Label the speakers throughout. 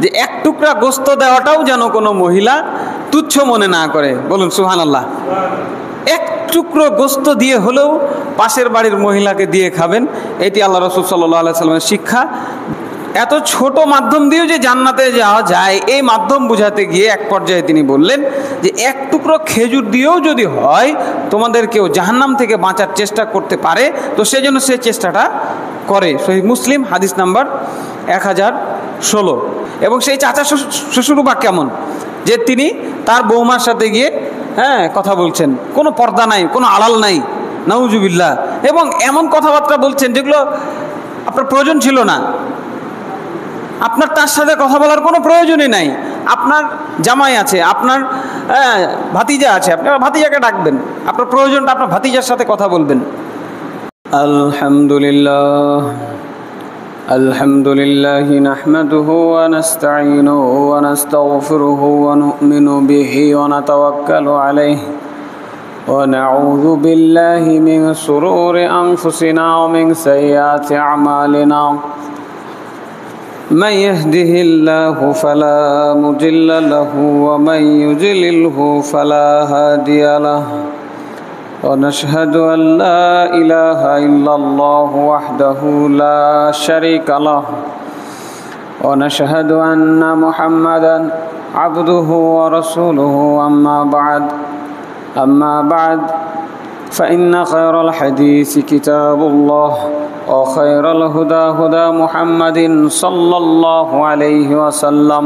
Speaker 1: যে এক টুকরা গোস্ত দেওয়াটাও যেন কোনো মহিলা তুচ্ছ মনে না করে। বলুন সুবহানাল্লাহ। এক টুকরো গোস্ত দিয়ে হলেও পাশের বাড়ির মহিলাকে দিয়ে খাবেন, এটি আল্লাহ রাসূল সাল্লাল্লাহু আলাইহি সাল্লামের শিক্ষা। এত ছোট মাধ্যম দিয়েও যে জান্নাতে যাওয়া যায়, এই মাধ্যম বুঝাতে গিয়ে এক পর্যায়ে তিনি বললেন যে এক টুকরো খেজুর দিয়েও যদি হয় তোমাদের কেউ জাহান্নাম থেকে বাঁচার চেষ্টা করতে পারে, তো সেজন্য সে চেষ্টাটা করে। সহিহ মুসলিম হাদিস নাম্বার 1016। এবং সেই চাচা শ্বশুর বা কেমন, যে তিনি তার বৌমার সাথে গিয়ে কথা বলছেন, কোনো পর্দা নাই, কোনো আড়াল নাই, নাউজুবিল্লাহ, এবং এমন কথাবার্তা বলছেন যেগুলো আপনার প্রয়োজন ছিল না। আপনার তার সাথে কথা বলার কোনো প্রয়োজনই নাই। আপনার জামাই আছে, আপনার ভাতিজা আছে, আপনি ভাতিজাকে ডাকবেন, আপনার প্রয়োজনটা আপনার ভাতিজার সাথে কথা বলবেন। আলহামদুলিল্লাহ আলহামদুলিল্লাহি নাহমাদুহু ওয়া নাস্তাঈনুহু ওয়া নাস্তাগফিরুহু ওয়া নু'মিনু বিহি ওয়া নাতাওয়াক্কালু আলাইহি ওয়া নাউযু বিল্লাহি মিন শুরুরি আনফুসিনা ওয়া মিন সাইয়্যাতি আমালিনা। من يهده الله فلا مضل له ومن يضلله فلا هادي له ونشهد أن لا إله إلا الله وحده لا شريك له ونشهد أن محمدا عبده ورسوله أما بعد فإن خير الحديث كتاب الله وخير الهدى هدى محمد صلى الله عليه وسلم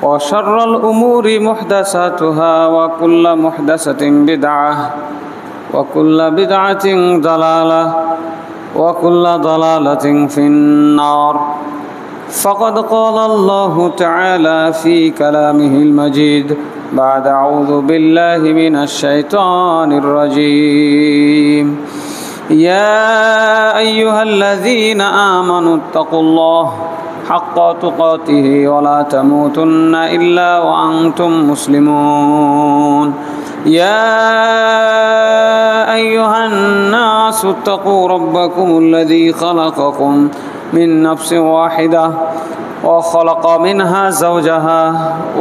Speaker 1: وشر الأمور محدثاتها وكل محدثة بدعة وكل بدعة ضلالة وكل ضلالة في النار. فقد قال الله تعالى في كلامه المجيد بعد أعوذ بالله من الشيطان الرجيم. يا أيها الذين آمنوا اتقوا الله حق تقاته ولا تموتن إلا وأنتم مسلمون. يا أيها الناس اتقوا ربكم الذي خلقكم من نفس واحدة وخلق منها زوجها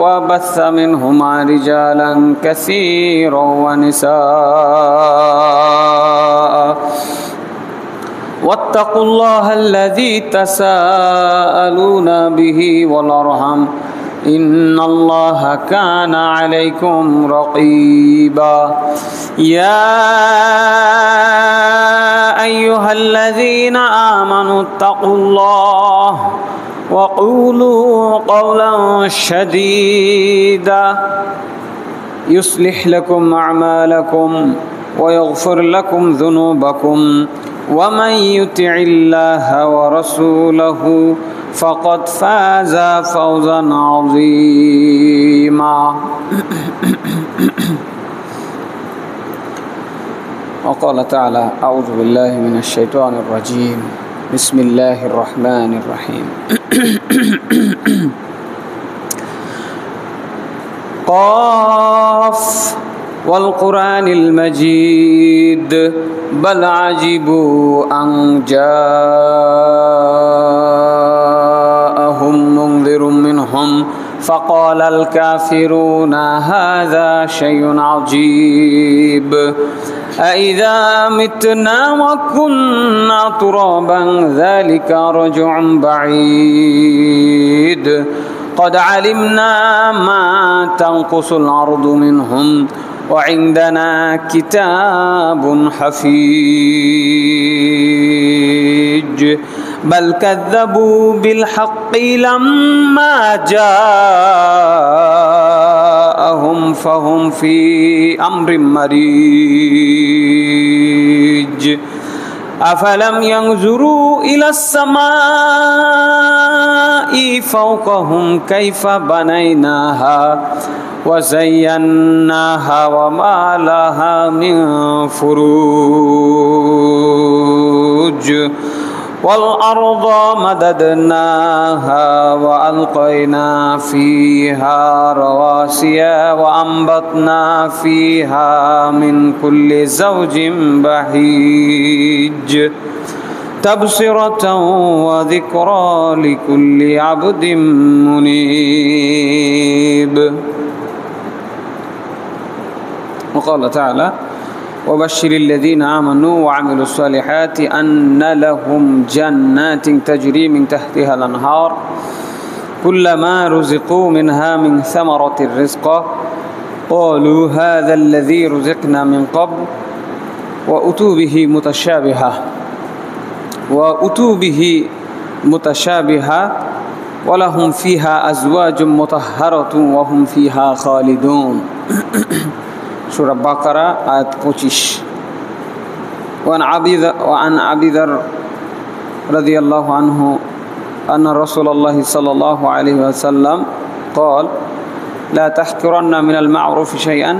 Speaker 1: وبث منهما رجالا كثيرا ونساء واتقوا الله الذي تساءلون به والأرحام إن الله كان عليكم رقيبا. يا أيها الذين آمنوا اتقوا الله وقولوا قولا سديدا يصلح لكم أعمالكم ويغفر لكم ذنوبكم ومن يطع الله ورسوله فقد فاز فوزا عظيما. وقال تعالى أعوذ بالله من الشيطان الرجيم بسم الله الرحمن الرحيم. قاف والقرآن المجيد بل عجبوا أن جاءهم منذر منهم فقال الكافرون هذا شيء عجيب أإذا متنا وكنا ترابا ذلك رجع بعيد قد علمنا ما تنقص الأرض منهم وعندنا كتاب حفيظ بل كذبوا بالحق لما جاءهم فهم في أمر مريج أفلم ينظروا إلى السماء فوقهم كيف بنيناها وزيناها وما لها من فروج والأرض مددناها وألقينا فيها رواسي وأنبتنا فيها من كل زوج بهيج تبصرة وذكرى لكل عبد منيب. وقال تعالى: وبشر الذين آمنوا وعملوا الصالحات أن لهم جنات تجري من تحتها الأنهار كلما رزقوا منها من ثمرة رزقا قالوا هذا الذي رزقنا من قبل وأتوا به متشابها ولهم فيها أزواج مطهرة وهم فيها خالدون. সূরা বাকারা আয়াত 25। وعن أبي ذر رضي الله عنه أن رسول الله صلى الله عليه وسلم قال: لا تحقرن من المعروف شيئا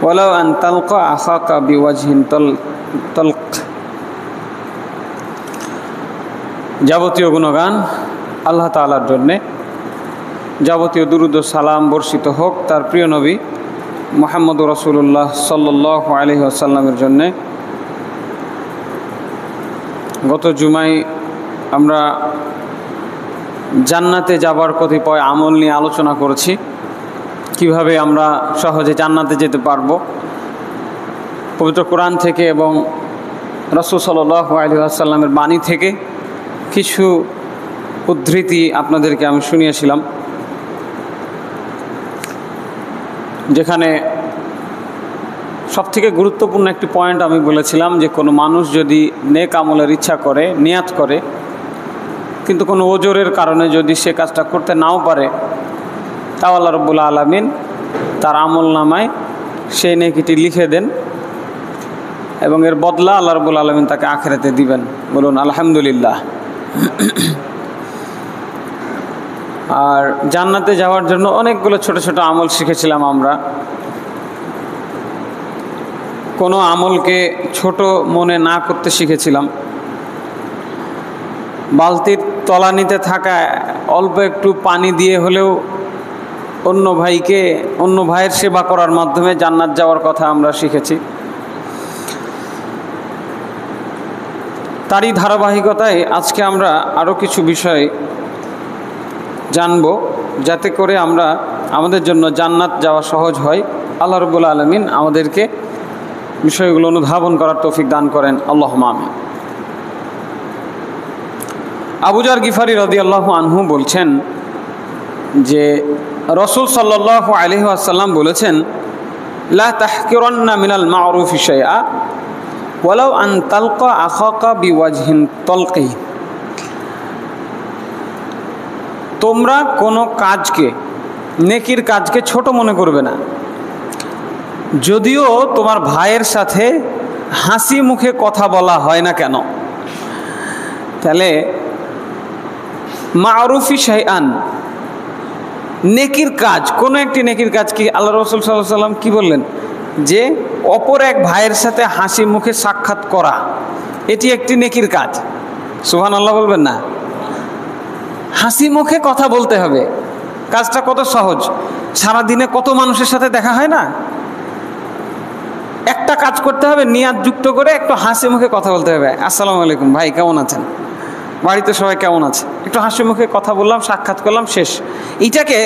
Speaker 1: ولو أن تلقى أخاك بوجه طلق. যাবতীয় গুণগান আল্লাহ তাআলার জন্যে, যাবতীয় দুরূদ ও সালাম বর্ষিত হোক তার প্রিয় নবী মুহাম্মদ রাসূলুল্লাহ সাল্লাল্লাহু আলাইহি ওয়াসাল্লামের জন্যে। গত জুমায় আমরা জান্নাতে যাবার কতিপয় আমল নিয়ে আলোচনা করেছি, কিভাবে আমরা সহজে জান্নাতে যেতে পারবো। পবিত্র কোরআন থেকে এবং রাসূল সাল্লাল্লাহু আলাইহি ওয়াসাল্লামের বাণী থেকে কিছু উদ্ধৃতি আপনাদেরকে আমি শুনিয়েছিলাম, যেখানে সবথেকে গুরুত্বপূর্ণ একটি পয়েন্ট আমি বলেছিলাম যে কোনো মানুষ যদি নেক আমলের ইচ্ছা করে, নিয়াত করে, কিন্তু কোনো ওজরের কারণে যদি সে কাজটা করতে নাও পারে, তাও আল্লাহ রাব্বুল আলামিন তার আমল নামায় সেই নেকিটি লিখে দেন এবং এর বদলা আল্লাহ রাব্বুল আলামিন তাকে আখিরাতে দিবেন। বলুন আলহামদুলিল্লাহ। আর জান্নাতে যাওয়ার জন্য অনেকগুলো ছোট ছোট আমল শিখেছিলাম আমরা। কোনো আমলকে ছোট মনে না করতে শিখেছিলাম। বালতির তলানিতে থাকা অল্প একটু পানি দিয়ে হলেও অন্য ভাইয়ের সেবা করার মাধ্যমে জান্নাত যাওয়ার কথা আমরা শিখেছি। তারই ধারাবাহিকতায় আজকে আমরা আরও কিছু বিষয় জানব, যাতে করে আমরা আমাদের জন্য জান্নাত যাওয়া সহজ হয়। আল্লাহ রাব্বুল আলামিন আমাদেরকে বিষয়গুলো অনুধাবন করার তৌফিক দান করেন, আল্লাহুম্মা আমিন। আবু যার গিফারি রাদিয়াল্লাহু আনহু বলছেন যে রাসূল সাল্লাল্লাহু আলাইহি ওয়াসাল্লাম বলেছেন, লা তাহকিরান্না মিনাল মা'রুফি শাইআ ওয়ালাউ আন তালকা আখাকা বিওয়াজহিন তালকি। তোমরা কোনো কাজকে, নেকির কাজকে ছোট মনে করবে না, যদিও তোমার ভাইয়ের সাথে হাসি মুখে কথা বলা হয় না কেন। তাহলে মা'রুফি শাইআন, নেকির কাজ, কোনো একটি নেকির কাজ কি আল্লাহ রাসূল সাল্লাল্লাহু আলাইহি ওয়াসাল্লাম কি বললেন? যে অপর এক ভাইয়ের সাথে হাসি মুখে সাক্ষাৎ করা, এটি একটি নেকির কাজ। সুবহানাল্লাহ বলবেন না? হাসি মুখে কথা বলতে হবে। কাজটা কত সহজ! সারাদিনে কত মানুষের সাথে দেখা হয় না? একটা কাজ করতে হবে, নিয়াত যুক্ত করে একটু হাসি মুখে কথা বলতে হবে। আসসালামু আলাইকুম ভাই, কেমন আছেন? বাড়িতে সবাই কেমন আছে? একটু হাসি মুখে কথা বললাম, সাক্ষাৎ করলাম, শেষ। এইটাকে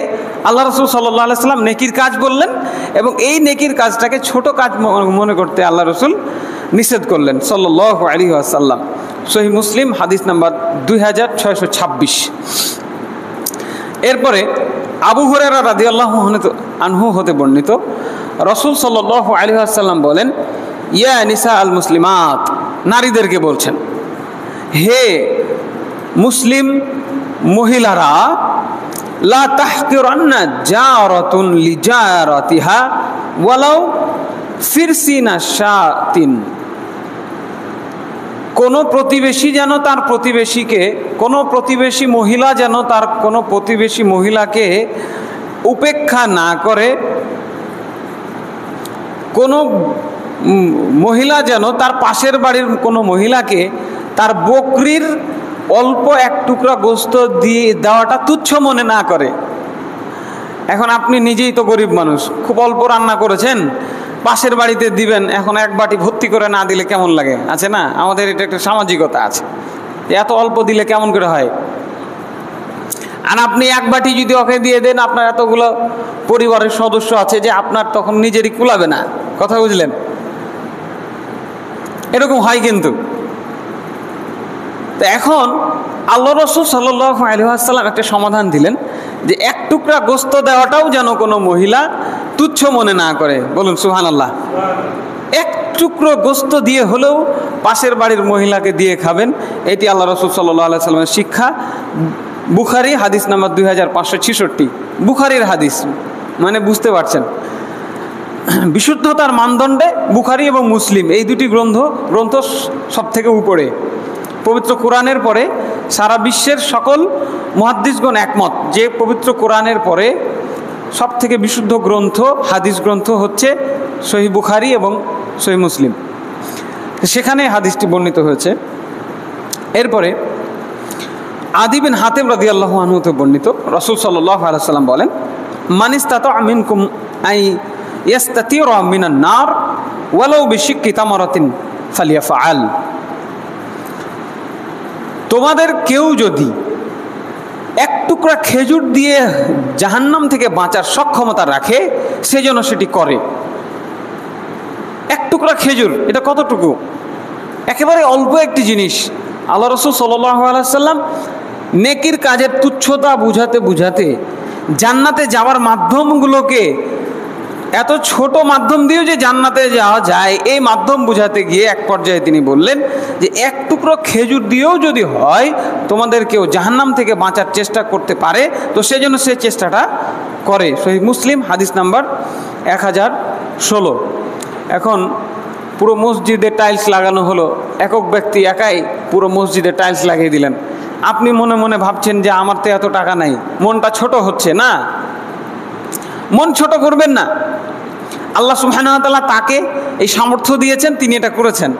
Speaker 1: আল্লাহ রাসূল সাল্লাল্লাহু আলাইহি ওয়াসাল্লাম নেকির কাজ বললেন এবং এই নেকির কাজটাকে ছোট কাজ মনে করতে আল্লাহ রাসূল নিষেধ করলেন সাল্লাল্লাহু আলাইহি ওয়াসাল্লাম। সহিহ মুসলিম হাদিস নাম্বার 2626। এরপরে আবু হুরায়রা রাদিয়াল্লাহু আনহু হতে বর্ণিত, রাসূল সাল্লাল্লাহু আলাইহি ওয়াসাল্লাম বলেন, ইয়া নিসা আল মুসলিমাত, নারীদেরকে বলছেন, হে মুসলিম মহিলারা, লা তাহকিরান্না জারাতুন লিজারাতিহা ওয়ালাউ ফিরসিনা শাতিন। কোনো প্রতিবেশী যেন তার প্রতিবেশীকে, কোনো প্রতিবেশী মহিলা যেন তার কোনো প্রতিবেশী মহিলাকে উপেক্ষা না করে, কোনো মহিলা যেন তার পাশের বাড়ির কোনো মহিলাকে তার বকরির অল্প এক টুকরা গোস্ত দিয়ে দেওয়াটা তুচ্ছ মনে না করে। এখন আপনি নিজেই তো গরিব মানুষ, খুব অল্প রান্না করেছেন, পাশের বাড়িতে দিবেন, এখন এক বাটি ভর্তি করে না দিলে কেমন লাগে, আছে না? আমাদের এটা একটা সামাজিকতা আছে, এত অল্প দিলে কেমন করে হয়। আর আপনি এক বাটি যদি ওকে দিয়ে দেন, আপনার এতগুলো পরিবারের সদস্য আছে যে আপনার তখন নিজেরই কুলাবে না। কথা বুঝলেন? এরকম হয় কিন্তু। তো এখন আল্লাহ রাসূল সাল্লাল্লাহু আলাইহি ওয়াসাল্লাম একটা সমাধান দিলেন যে এক টুকরা গোস্ত দেওয়াটাও যেন কোনো মহিলা তুচ্ছ মনে না করে। বলুন সুবহানাল্লাহ। এক টুকরো গোস্ত দিয়ে হলেও পাশের বাড়ির মহিলাকে দিয়ে খাবেন, এটি আল্লাহ রাসূল সাল্লাল্লাহু আলাইহি ওয়াসাল্লামের শিক্ষা। বুখারী হাদিস নাম্বার 2566, বুখারীর হাদিস, মানে বুঝতে পারছেন বিশুদ্ধতার মানদণ্ডে বুখারী এবং মুসলিম এই দুটি গ্রন্থ সব থেকে উপরে। পবিত্র কোরআনের পরে সারা বিশ্বের সকল মুহাদ্দিসগণ একমত যে পবিত্র কোরআনের পরে সব থেকে বিশুদ্ধ গ্রন্থ, হাদিস গ্রন্থ হচ্ছে সহিহ বুখারী এবং সহিহ মুসলিম। সেখানে হাদিসটি বর্ণিত হয়েছে। এরপরে আদি বিন হাতেম রাদিয়াল্লাহু আনহু তে বর্ণিত, রাসূল সাল্লাল্লাহু আলাইহি ওয়াসাল্লাম বলেন, মান ইসতাতা মিনকুম আই ইয়াস্তাতিরা মিনান নার ওয়ালাউ বিশিক্কি তামারাতিন ফালিয়াফআল। তোমাদের কেউ যদি এক টুকরা খেজুর দিয়ে জাহান্নাম থেকে বাঁচার সক্ষমতা রাখে, সেজন্য সেটি করে। এক টুকরা খেজুর, এটা কতটুকু? একেবারে অল্প একটি জিনিস। আল্লাহ রাসূল সাল্লাল্লাহু আলাইহি ওয়াসাল্লাম নেকির কাজের তুচ্ছতা বুঝাতে বুঝাতে জান্নাতে যাওয়ার মাধ্যমগুলোকে, এত ছোট মাধ্যম দিয়েও যে জান্নাতে যাওয়া যায় এই মাধ্যম বুঝাতে গিয়ে এক পর্যায়ে তিনি বললেন যে এক টুকরো খেজুর দিয়েও যদি হয় তোমাদের কেউ জাহান্নাম থেকে বাঁচার চেষ্টা করতে পারে, তো সেজন্য সে চেষ্টাটা করে। সহিহ মুসলিম হাদিস নাম্বার 1016। এখন পুরো মসজিদে টাইলস লাগানো হলো, একক ব্যক্তি একাই পুরো মসজিদে টাইলস লাগিয়ে দিলেন। আপনি মনে মনে ভাবছেন যে আমার তো এত টাকা নাই, মনটা ছোট হচ্ছে না। মন ছোট করবেন না। আল্লাহ সুবহানাহু ওয়া তাআলা তাকে এই সামর্থ্য দিয়েছেন, তিনি এটা করেছেন।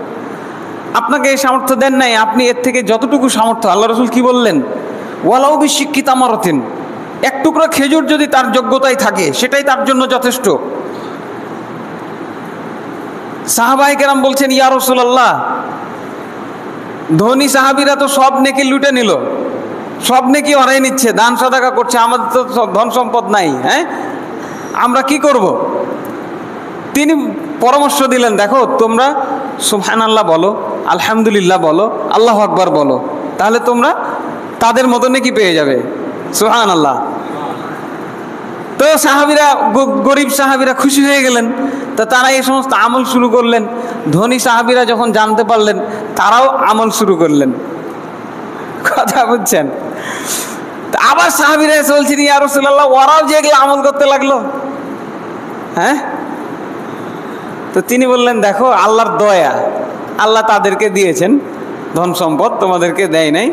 Speaker 1: আপনাকে এই সামর্থ্য দেন নাই, আপনি এর থেকে যতটুকু সামর্থ্য, আল্লাহ রাসূল কি বললেন, ওয়ালাউ বিশিক্কি তামারাতিন, এক টুকরো খেজুর যদি তার যোগ্যতায় থাকে সেটাই তার জন্য যথেষ্ট। সাহাবায়ে কেরাম বলছেন, ইয়া রাসূলুল্লাহ, ধনী সাহাবীরা তো সব নেকি লুটে নিল, সব নেকি ওরাই নিচ্ছে, দান সাদাকা করছে, আমাদের তো ধন সম্পদ নাই, হ্যাঁ, আমরা কি করব? তিনি পরামর্শ দিলেন, দেখো তোমরা সুবহানাল্লাহ বলো, আলহামদুলিল্লাহ বলো, আল্লাহু আকবার বলো, তাহলে তোমরা তাদের মতো নেকি পেয়ে যাবে। সুবহানাল্লাহ। তো সাহাবীরা, গরিব সাহাবীরা খুশি হয়ে গেলেন, তা তারা এই সমস্ত আমল শুরু করলেন। ধনী সাহাবীরা যখন জানতে পারলেন, তারাও আমল শুরু করলেন। কথা বুঝছেন? আবার সাহাবীরা এসে বলছেন, ইয়া রাসূলুল্লাহ, ওরাও যে আমল করতে লাগলো, হ্যাঁ। তো তিনি বললেন, দেখো আল্লাহর দয়া, আল্লাহ তাদেরকে দিয়েছেন ধন সম্পদ, তোমাদেরকে দেয় নাই।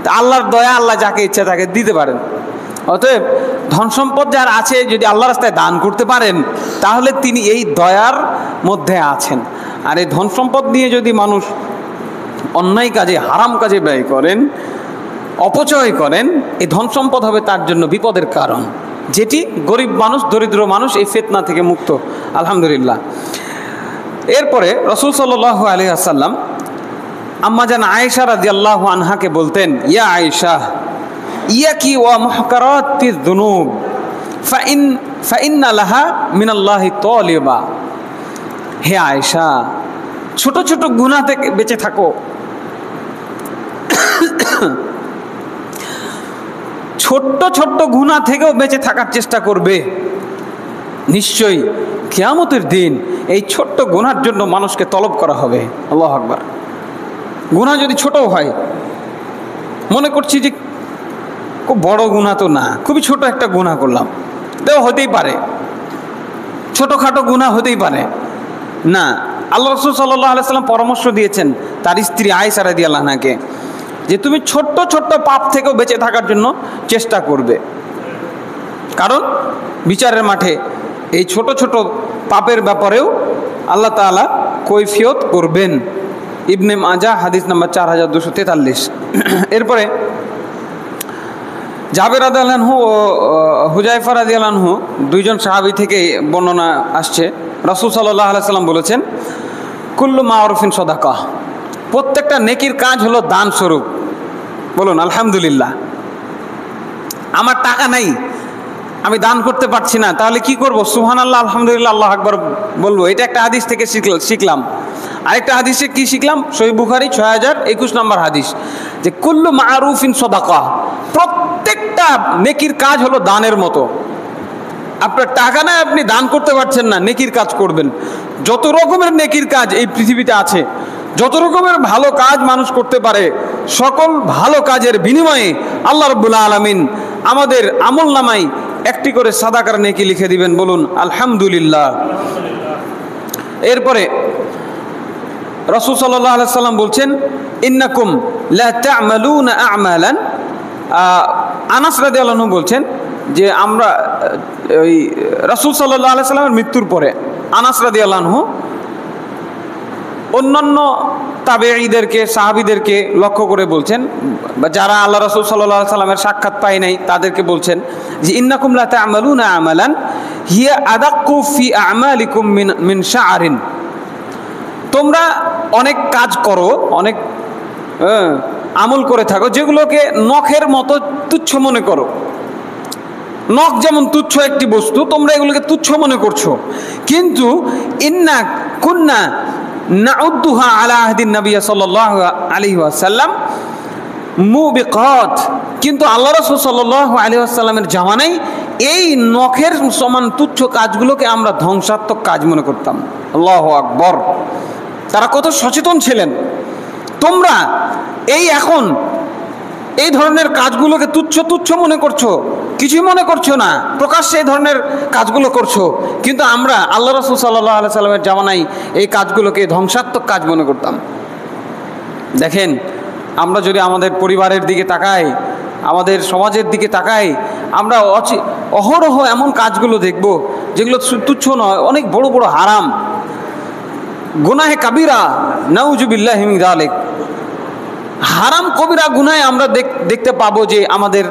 Speaker 1: তা আল্লাহর দয়া, আল্লাহ যাকে ইচ্ছা তাকে দিতে পারেন। অতএব ধন সম্পদ যার আছে, যদি আল্লাহ রাস্তায় দান করতে পারেন তাহলে তিনি এই দয়ার মধ্যে আছেন। আর এই ধন সম্পদ নিয়ে যদি মানুষ অন্যায় কাজে, হারাম কাজে ব্যয় করেন, অপচয় করেন, এই ধন সম্পদ হবে তার জন্য বিপদের কারণ, যেটি গরিব মানুষ, দরিদ্র মানুষ এই ফিতনা থেকে মুক্ত, আলহামদুলিল্লাহ। এরপরে রাসূল সাল্লাল্লাহু আলাইহি ওয়াসাল্লাম আম্মা জান আয়েশা রাদিয়াল্লাহু আনহাকে বলতেন, ইয়া আয়েশা, ইয়াকি ওয়া মুহকারাতিয যুনুব ফাইন্না লাহা মিনাল্লাহি তালিবা। হে আয়েশা, ছোট ছোট গুনাহ থেকে বেঁচে থাকো। ছোট্ট ছোট্ট গুনাহ থেকেও বেঁচে থাকার চেষ্টা করবে। নিশ্চয়ই কিয়ামতের দিন এই ছোট্ট গুনার জন্য মানুষকে তলব করা হবে। আল্লাহু আকবার। গুনাহ যদি ছোটও হয়, মনে করছি যে খুব বড় গুনাহ তো না, খুবই ছোট একটা গুনাহ করলাম, তাও হতেই পারে, ছোটোখাটো গুনাহ হতেই পারে না। আল্লাহ রাসূল সাল্লাল্লাহু আলাইহি ওয়াসাল্লাম পরামর্শ দিয়েছেন তার স্ত্রী আয়েশা রাদিয়াল্লাহু আনহাকে যে তুমি ছোট্ট ছোট্ট পাপ থেকেও বেঁচে থাকার জন্য চেষ্টা করবে, কারণ বিচারের মাঠে এই ছোট ছোট পাপের ব্যাপারেও আল্লাহ তাআলা কৈফিয়ত করবেন। ইবনে মাজাহ হাদিস নাম্বার 4243। এরপরে জাবের রাদিয়াল্লাহু আনহু ও হুযায়ফা রাদিয়াল্লাহু আনহু, দুইজন সাহাবী থেকে বর্ণনা আসছে রাসূল সাল্লাল্লাহু আলাইহি সাল্লাম বলেছেন, কুল্লু মারুফিন সাদাকা, প্রত্যেকটা নেকির কাজ হলো দান স্বরূপ। বলুন আলহামদুলিল্লাহ। আমার টাকা নাই, আমি দান করতে পারছি না, তাহলে কি করব? সুবহানাল্লাহ, আলহামদুলিল্লাহ, আল্লাহু আকবার বলবো। এটা একটা হাদিস থেকে শিখলাম। আরেকটা হাদিসে কি শিখলাম? সহিহ বুখারী 6021 নম্বর হাদিস, যে কুল্লু মারুফিন সাদাকা, প্রত্যেকটা নেকির কাজ হলো দানের মতো। আপনার টাকা নাই, আপনি দান করতে পারছেন না, নেকির কাজ করবেন। যত রকমের নেকির কাজ এই পৃথিবীতে আছে, যত রকমের ভালো কাজ মানুষ করতে পারে, সকল ভালো কাজের বিনিময়ে আল্লাহ রাব্বুল আলামিন আমাদের আমল নামায় একটি করে সাদাকার নেকি লিখে দিবেন। বলুন আলহামদুলিল্লাহ। এরপরে রাসূল সাল্লাল্লাহু আলাইহি সাল্লাম বলছেন, ইন্নাকুম লা তা'মালুনা আ'মালান। আনাস রাদিয়াল্লাহু আনহু বলছেন যে আমরা ওই রাসূল সাল্লাল্লাহু আলাইহি সাল্লামের মৃত্যুর পরে আনাস রাদিয়াল্লাহু আনহু অন্যান্য তাবেঈদেরকে, সাহাবীদেরকে লক্ষ্য করে বলছেন, বা যারা আল্লাহ রাসূল সাল্লাল্লাহু আলাইহি সাল্লামের সাক্ষাৎ পায় নাই তাদেরকে বলছেন যে ইন্নাকুম লা তা'মালুনা আমালান হিয়া আদাক্কু ফি আমালিকুম মিন শা'রিন। তোমরা অনেক কাজ করো, অনেক আমল করে থাকো যেগুলোকে নখের মতো তুচ্ছ মনে করো। নখ যেমন তুচ্ছ একটি বস্তু, তোমরা এগুলোকে তুচ্ছ মনে করছো। কিন্তু ইন্না কুন্না নাউদ্দুহা আলা আহদিন নবী সাল্লাল্লাহু আলাইহি ওয়াসাল্লাম মুবিকাত। কিন্তু আল্লাহ রাসূল সাল্লাল্লাহু আলাইহি ওয়াসাল্লামের জামানায় এই নখের সমান তুচ্ছ কাজগুলোকে আমরা ধ্বংসাত্মক কাজ মনে করতাম। আল্লাহু আকবার। তারা কত সচেতন ছিলেন। তোমরা এই এখন এই ধরনের কাজগুলোকে তুচ্ছ তুচ্ছ মনে করছো, কিছুই মনে করছো না, প্রকাশ্যে এই ধরনের কাজগুলো করছো। কিন্তু আমরা আল্লাহ রাসূল সাল্লাল্লাহু আলাইহি সাল্লামের জামানায় এই কাজগুলোকে ধ্বংসাত্মক কাজ মনে করতাম। দেখেন, আমরা যদি আমাদের পরিবারের দিকে তাকাই, আমাদের সমাজের দিকে তাকাই, আমরা অহরহ এমন কাজগুলো দেখব যেগুলো তুচ্ছ নয়, অনেক বড় বড় হারাম, গুনাহে কাবিরা, নাউজুবিল্লাহি মিন যালিক। হারাম কবিরা গুনাহে আমরা দেখতে পাবো যে আমাদের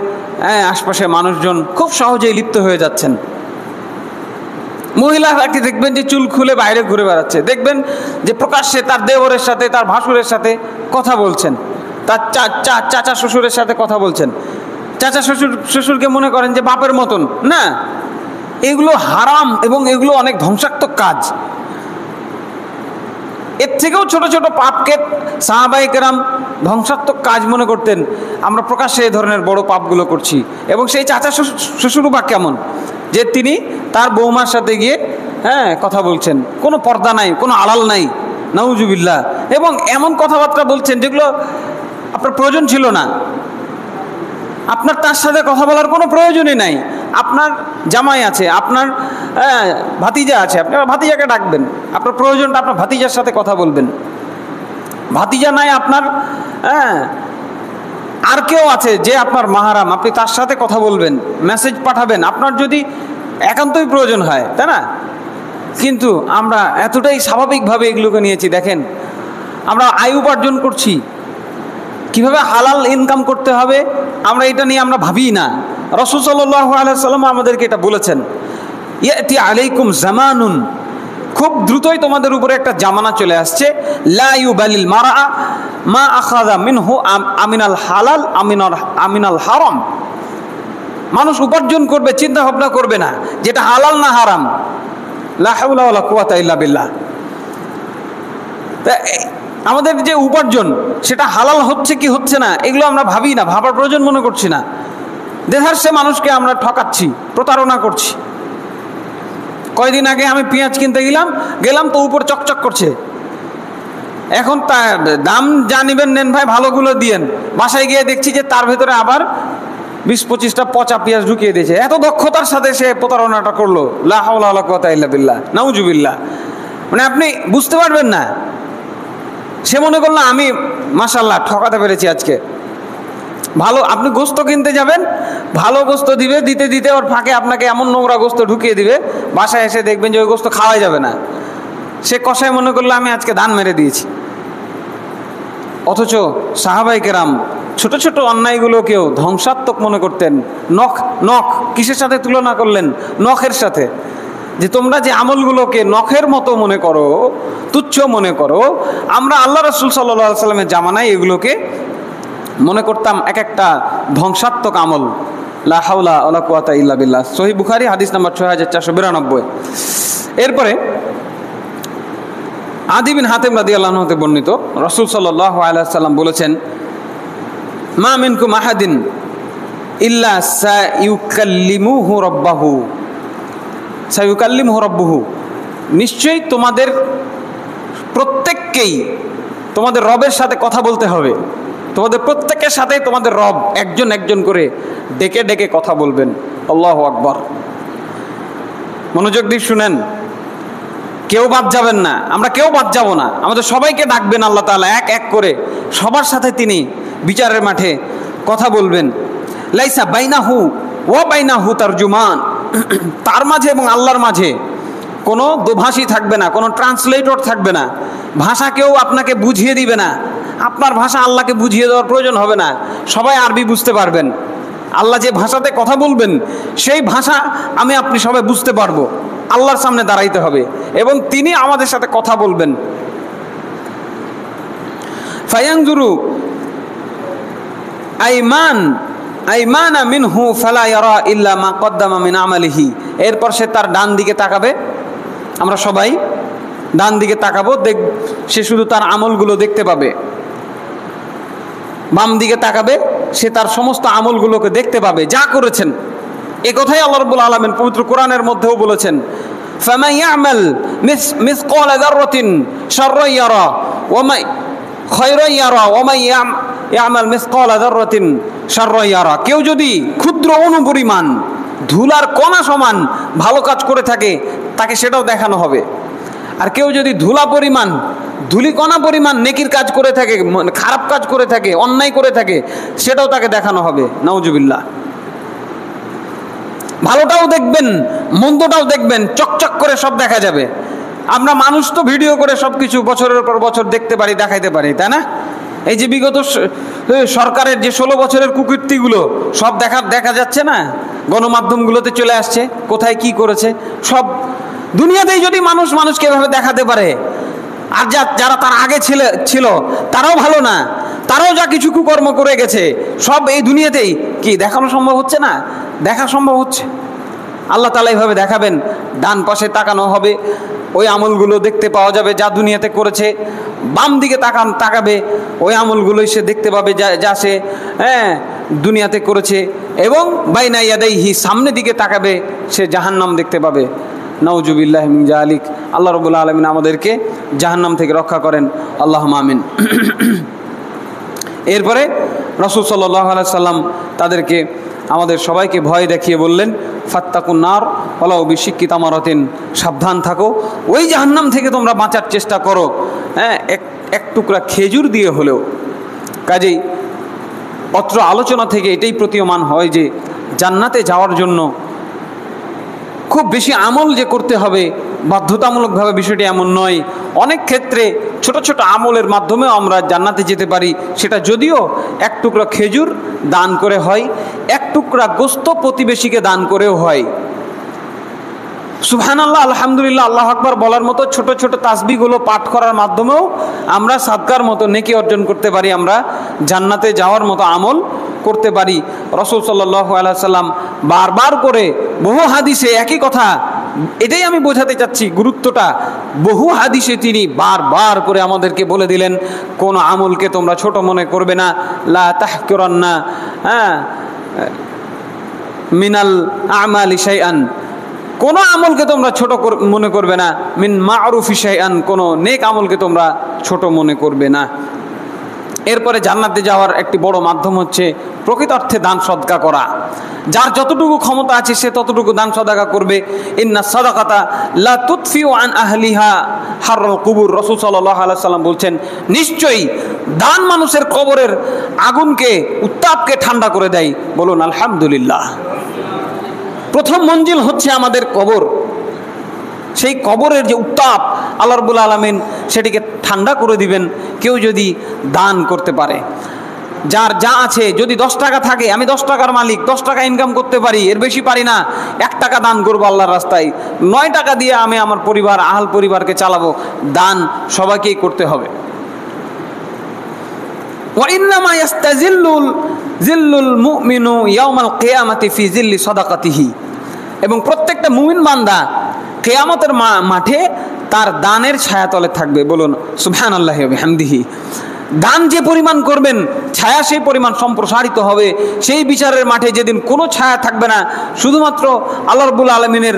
Speaker 1: আশপাশে মানুষজন খুব সহজেই লিপ্ত হয়ে যাচ্ছেন। মহিলাকে দেখবেন যে চুল খুলে বাইরে ঘুরে বেড়াচ্ছে, দেখবেন যে প্রকাশ্যে তার দেওরের সাথে, তার ভাসুরের সাথে কথা বলছেন, তার চাচা শ্বশুরের সাথে কথা বলছেন। চাচা শ্বশুরকে মনে করেন যে বাপের মতন না। এগুলো হারাম এবং এগুলো অনেক ধ্বংসাত্মক কাজ। এর থেকেও ছোট ছোট পাপকে সাহাবায়ে কেরাম ধ্বংসাত্মক কাজ মনে করতেন। আমরা প্রকাশ্যে এই ধরনের বড় পাপগুলো করছি। এবং সেই চাচা শ্বশুরও বা কেমন, যে তিনি তার বৌমার সাথে গিয়ে কথা বলছেন, কোনো পর্দা নাই, কোনো আড়াল নাই, নাউজুবিল্লাহ। এবং এমন কথাবার্তা বলছেন যেগুলো আপনার প্রয়োজন ছিল না। আপনার তার সাথে কথা বলার কোনো প্রয়োজনই নাই। আপনার জামাই আছে, আপনার ভাতিজা আছে, আপনার ভাতিজাকে ডাকবেন। আপনার প্রয়োজনটা আপনার ভাতিজার সাথে কথা বলবেন। ভাতিজা নাই আপনার, আর কেউ আছে যে আপনার মাহারাম, আপনি তার সাথে কথা বলবেন, মেসেজ পাঠাবেন আপনার যদি একান্তই প্রয়োজন হয়, তাই না? কিন্তু আমরা এতটাই স্বাভাবিকভাবে এগুলোকে নিয়েছি। দেখেন, আমরা আয় উপার্জন করছি, কিভাবে হালাল ইনকাম করতে হবে আমরা এটা নিয়ে আমরা ভাবি না। রাসূল সাল্লাল্লাহু আলাইহি সাল্লাম আমাদেরকে এটা বলেছেন, ইয়াতি আলাইকুম জামানুন, খুব দ্রুতই তোমাদের উপরে একটা জামানা চলে আসছে, লা ইউবালিল মারআ মা আখাযা মিনহু আমিনাল হালাল আমিনাল হারাম। মানুষ উপার্জন করবে, চিন্তা ভাবনা করবে না যেটা হালাল না হারাম। লা হাওলা ওয়ালা কুওয়াতা ইল্লা বিল্লাহ। আমাদের যে উপার্জন সেটা হালাল হচ্ছে কি হচ্ছে না এগুলো আমরা ভাবি না, ভাবার প্রয়োজন মনে করছি না। দেশার্থে মানুষকে আমরা ঠকাচ্ছি, প্রতারণা করছি। কয়দিন আগে আমি পেঁয়াজ কিনতে গেলাম তো উপর চকচক করছে। এখন তার দাম যা নেবেন নেন ভাই, ভালোগুলো দিয়েন। বাসায় গিয়ে দেখছি যে তার ভেতরে আবার 20-25টা পচা পেঁয়াজ ঢুকিয়ে দিয়েছে। এত দক্ষতার সাথে সে প্রতারণাটা করলো। লা হাওলা ওয়ালা কুওয়াতা ইল্লা বিল্লাহ, নাউজুবিল্লাহ। মানে আপনি বুঝতে পারবেন না। সে মনে করলো আমি মাশাআল্লাহ ঠকাতে পেরেছি আজকে। ভালো, আপনি গোস্ত কিনতে যাবেন, ভালো গোস্ত দিবে, দিতে দিতে ওর ফাঁকে আপনাকে এমন নোংরা গোস্ত ঢুকিয়ে দিবে, বাসায় এসে দেখবেন যে ওই গোস্ত খাওয়াই যাবে না। সে কষায় মনে করলো আমি আজকে দান মেরে দিয়েছি। অথচ সাহাবায়ে কেরাম ছোট ছোট অন্যায়গুলোকেও ধ্বংসাত্মক মনে করতেন। নখ কিসের সাথে তুলনা করলেন? নখের সাথে। যে তোমরা যে আমলগুলোকে নখের মতো মনে করো, তুচ্ছ মনে করো, আমরা আল্লাহ রাসূল সাল্লাল্লাহু আলাইহি সাল্লামের জামানায় এগুলোকে মনে করতাম এক একটা ধ্বংসাত্মক আমল। লা হাওলা ওয়ালা কুওয়াতা ইল্লা বিল্লাহ। সহিহ বুখারী হাদিস নাম্বার 6492। এরপরে আদি বিন হাতেম রাদিয়াল্লাহু আনহু হতে বর্ণিত, রাসূল সাল্লাল্লাহু আলাইহি সাল্লাম বলেছেন, মা মিনকুম আহাদিন ইল্লা সায়ুকাল্লিমুহু রাব্বুহু, নিশ্চয়ই তোমাদের প্রত্যেককেই তোমাদের রবের সাথে কথা বলতে হবে। তোমাদের প্রত্যেকের সাথে তোমাদের রব একজন একজন করে ডেকে ডেকে কথা বলবেন। আল্লাহু আকবার। মনোযোগ দিয়ে শুনেন, কেউ বাদ যাবেন না, আমরা কেউ বাদ যাব না। আমাদের সবাইকে ডাকবেন আল্লাহ তাআলা এক এক করে, সবার সাথে তিনি বিচারের মাঠে কথা বলবেন। লাইসা বাইনাহু ওয়া বাইনাহু তারজুমান, তার মাঝে এবং আল্লাহর মাঝে কোনো দোভাষী থাকবে না, কোনো ট্রান্সলেটর থাকবে না। ভাষা কেউ আপনাকে বুঝিয়ে দিবে না, আপনার ভাষা আল্লাহকে বুঝিয়ে দেওয়ার প্রয়োজন হবে না। সবাই আরবি বুঝতে পারবেন। আল্লাহ যে ভাষাতে কথা বলবেন সেই ভাষা আমি আপনি সবাই বুঝতে পারবো। আল্লাহর সামনে দাঁড়াইতে হবে এবং তিনি আমাদের সাথে কথা বলবেন। ফায়ানজুরু আইমানা মিনহু ফালা ইয়ারা ইল্লা মা কদ্দামা মিন আমালিহি, এরপর সে তার ডান দিকে তাকাবে। আমরা সবাই ডান দিকে তাকাবো, সে শুধু তার আমলগুলো দেখতে পাবে। বাম দিকে তাকাবে, সে তার সমস্ত আমলগুলোকে দেখতে পাবে যা করেছেন। এ কথাই আল্লাহ রাব্বুল আলামিন পবিত্র কোরআনের মধ্যেও বলেছেন, ফামান ইয়ামাল মিসকালা যাররাতিন শাররান ইয়ারা ওয়া মা খায়রান ইয়ারা ওয়া মা ইয়ামাল মিসকালা যাররাতিন শাররান ইয়ারা। কেউ যদি ক্ষুদ্র অনুপরিমাণ ধুলার কণা সমান ভালো কাজ করে থাকে তাকে সেটাও দেখানো হবে। আর কেউ যদি ধুলিকণা পরিমাণ নেকির কাজ করে থাকে, খারাপ কাজ করে থাকে, অন্যায় করে থাকে, সেটাও তাকে দেখানো হবে। নাউজুবিল্লাহ। ভালোটাও দেখবেন, মন্দটাও দেখবেন, চকচক করে সব দেখা যাবে। আমরা মানুষ তো ভিডিও করে সব কিছু বছরের পর বছর দেখতে পারি, দেখাইতে পারি, তাই না? এই যে বিগত সরকারের যে 16 বছরের কুকীর্তিগুলো সব দেখা যাচ্ছে না, গণমাধ্যমগুলোতে চলে আসছে, কোথায় কি করেছে সব দুনিয়াতেই। যদি মানুষকে এভাবে দেখাতে পারে, আর যারা তার আগে ছিল তারাও ভালো না, তারাও যা কিছু কুকর্ম করে গেছে সব এই দুনিয়াতেই কি দেখানো সম্ভব হচ্ছে না? দেখা সম্ভব হচ্ছে। আল্লাহ তাআলা এইভাবে দেখাবেন, ডান পাশে তাকানো হবে, ওই আমলগুলো দেখতে পাওয়া যাবে যা দুনিয়াতে করেছে। বাম দিকে তাকাবে, ওই আমলগুলোই সে দেখতে পাবে যা সে দুনিয়াতে করেছে। এবং বাইনা ইয়াদাইহি, সামনের দিকে তাকাবে, সে জাহান্নাম দেখতে পাবে। নাউজুবিল্লাহি মিন যালিক। আল্লাহ রাব্বুল আলামিন আমাদেরকে জাহান্নাম থেকে রক্ষা করেন, আল্লাহুম্মা আমিন। এরপরে রাসূল সাল্লাল্লাহু আলাইহি সাল্লাম তাদেরকে, আমাদের সবাইকে ভয় দেখিয়ে বললেন, ফাত্তাকুন নার ওয়ালাউ বিশিক্কি তামারাতিন, সাবধান থাকো, ওই জাহান্নাম থেকে তোমরা বাঁচার চেষ্টা করো, এক টুকরা খেজুর দিয়ে হলেও। কাজেই অত্র আলোচনা থেকে এটাই প্রতীয়মান হয় যে জান্নাতে যাওয়ার জন্য খুব বেশি আমল যে করতে হবে বাধ্যতামূলকভাবে বিষয়টি এমন নয়। অনেক ক্ষেত্রে ছোট ছোট আমলের মাধ্যমেও আমরা জান্নাতে যেতে পারি। সেটা যদিও এক টুকরা খেজুর দান করে হয়, এক টুকরা গোস্ত প্রতিবেশীকে দান করেও হয়। সুবহানাল্লাহ, আলহামদুলিল্লাহ, আল্লাহু আকবার বলার মতো ছোট ছোট তাসবিহগুলো পাঠ করার মাধ্যমেও আমরা সাদকার মতো নেকি অর্জন করতে পারি, আমরা জান্নাতে যাওয়ার মতো আমল করতে পারি। রাসূল সাল্লাল্লাহু আলাইহি সাল্লাম বারবার করে বহু হাদিসে একই কথা, এটাই আমি বোঝাতে চাচ্ছি গুরুত্বটা। বহু হাদিসে তিনি বারবার করে আমাদেরকে বলে দিলেন, কোন আমলকে তোমরা ছোট মনে করবে না। লা তাহকিরান্না মিনাল আমালি শাইআন, কোনো আমলকে তোমরা ছোট মনে করবে না। মিন মা'রুফি শাইআন, কোনো নেক আমলকে তোমরা ছোট মনে করবে না। এরপরে জান্নাতে যাওয়ার একটি বড় মাধ্যম হচ্ছে প্রকৃত অর্থে দান সদকা করা। যার যতটুকু ক্ষমতা আছে সে ততটুকু দান সদকা করবে। ইন্না সাদাকাতা লা তুতফিউ আন আহলিহা হাররাল কুবুর। রাসূল সাল্লাল্লাহু আলাইহি সাল্লাম বলছেন, নিশ্চয়ই দান মানুষের কবরের আগুনকে, উত্তাপকে ঠান্ডা করে দেয়। বলুন আলহামদুলিল্লাহ। প্রথম মঞ্জিল হচ্ছে আমাদের কবর। সেই কবরের যে উত্তাপ আল্লাহ রাব্বুল আলামিন সেটিকে ঠান্ডা করে দিবেন কেউ যদি দান করতে পারে। যার যা আছে, যদি 10 টাকা থাকে, আমি 10 টাকার মালিক, 10 টাকা ইনকাম করতে পারি, এর বেশি পারি না, 1 টাকা দান করবো আল্লাহর রাস্তায়, 9 টাকা দিয়ে আমি আমার পরিবার, আহাল পরিবারকে চালাবো। দান সবাইকেই করতে হবে। ওয়াইন্নামা ইয়াস্তাজিল্লুল জিল্লুল মুমিনু ইয়াউমাল কিয়ামাতি ফি জিল্লি সাদাকাতিহি, এবং প্রত্যেকটা মুমিন বান্দা কিয়ামতের মাঠে তার দানের ছায়াতলে থাকবে। বলুন সুবহানাল্লাহি ওয়া বিহামদিহি। দান যে পরিমাণ করবেন, ছায়া সেই পরিমাণ সম্প্রসারিত হবে। সেই বিচারের মাঠে যেদিন কোনো ছায়া থাকবে না, শুধুমাত্র আল্লাহ রাব্বুল আলামিনের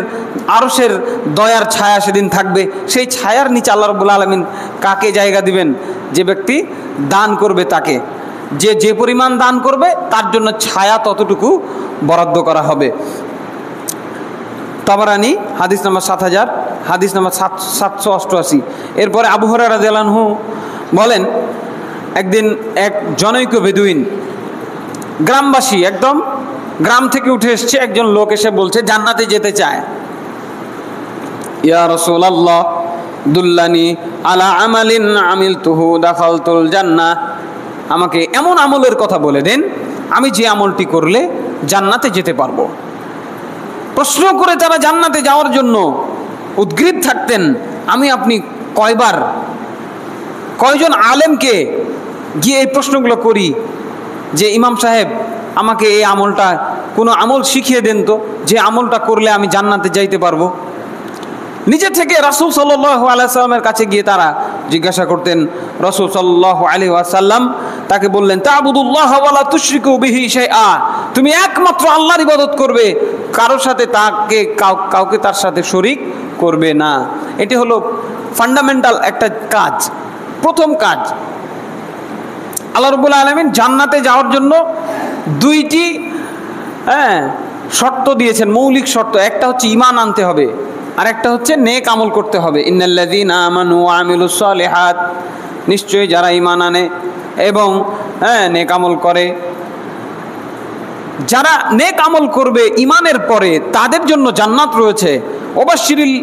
Speaker 1: আরশের দয়ার ছায়া সেদিন থাকবে। সেই ছায়ার নিচে আল্লাহ রাব্বুল আলামিন কাকে জায়গা দিবেন? যে ব্যক্তি দান করবে তাকে। যে পরিমাণ দান করবে তার জন্য ছায়া ততটুকু বরাদ্দ করা হবে। তাবারানী হাদিস নাম্বার 7000, হাদিস নাম্বার 788। এরপরে আবু হুরায়রা রাদিয়াল্লাহু আনহু বলেন, একদিন এক জনৈক বেদুইন, গ্রামবাসী, একদম গ্রাম থেকে উঠে এসছে, একজন লোক এসে বলছে জান্নাতে যেতে চায়। ইয়া রাসূলুল্লাহ দুল্লানি আলা আমালিন আমিলতুহু দাখালতুল জান্নাহ, আমাকে এমন আমলের কথা বলে দেন আমি যে আমলটি করলে জান্নাতে যেতে পারবো। প্রশ্ন করে তারা জান্নাতে যাওয়ার জন্য উদ্গ্রীব থাকতেন। আমি আপনি কয়জন আলেমকে গিয়ে এই প্রশ্নগুলো করি যে ইমাম সাহেব আমাকে এই আমলটা, কোনো আমল শিখিয়ে দেন তো, যে আমলটা করলে আমি জান্নাতে যাইতে পারবো। নিজে থেকে রাসূল সাল্লাল্লাহু আলাইহি ওয়াসাল্লামের কাছে গিয়ে তারা জিজ্ঞাসা করতেন। রাসূল সাল্লাল্লাহু আলাইহি ওয়াসাল্লাম তাকে বললেন, তা'বুদুল্লাহ ওয়া লা তুশরিকু বিহি শাইআ, তুমি একমাত্র আল্লাহর ইবাদত করবে, কারোর সাথে কাউকে তার সাথে শরীক করবে না। এটি হলো ফান্ডামেন্টাল একটা কাজ, প্রথম কাজ। আল্লাহ রাব্বুল আলামিন জান্নাতে যাওয়ার জন্য 2টি শর্ত দিয়েছেন, মৌলিক শর্ত। একটা হচ্ছে ঈমান আনতে হবে, আর একটা হচ্ছে নেক আমল করতে হবে। ইন্নাল্লাযীনা আমানু ওয়া আমিলুস সালিহাত, নিশ্চয়ই যারা ঈমান আনে এবং নেক আমল করে, যারা নেক আমল করবে ঈমানের পরে তাদের জন্য জান্নাত রয়েছে। ওয়াবাশশিরিল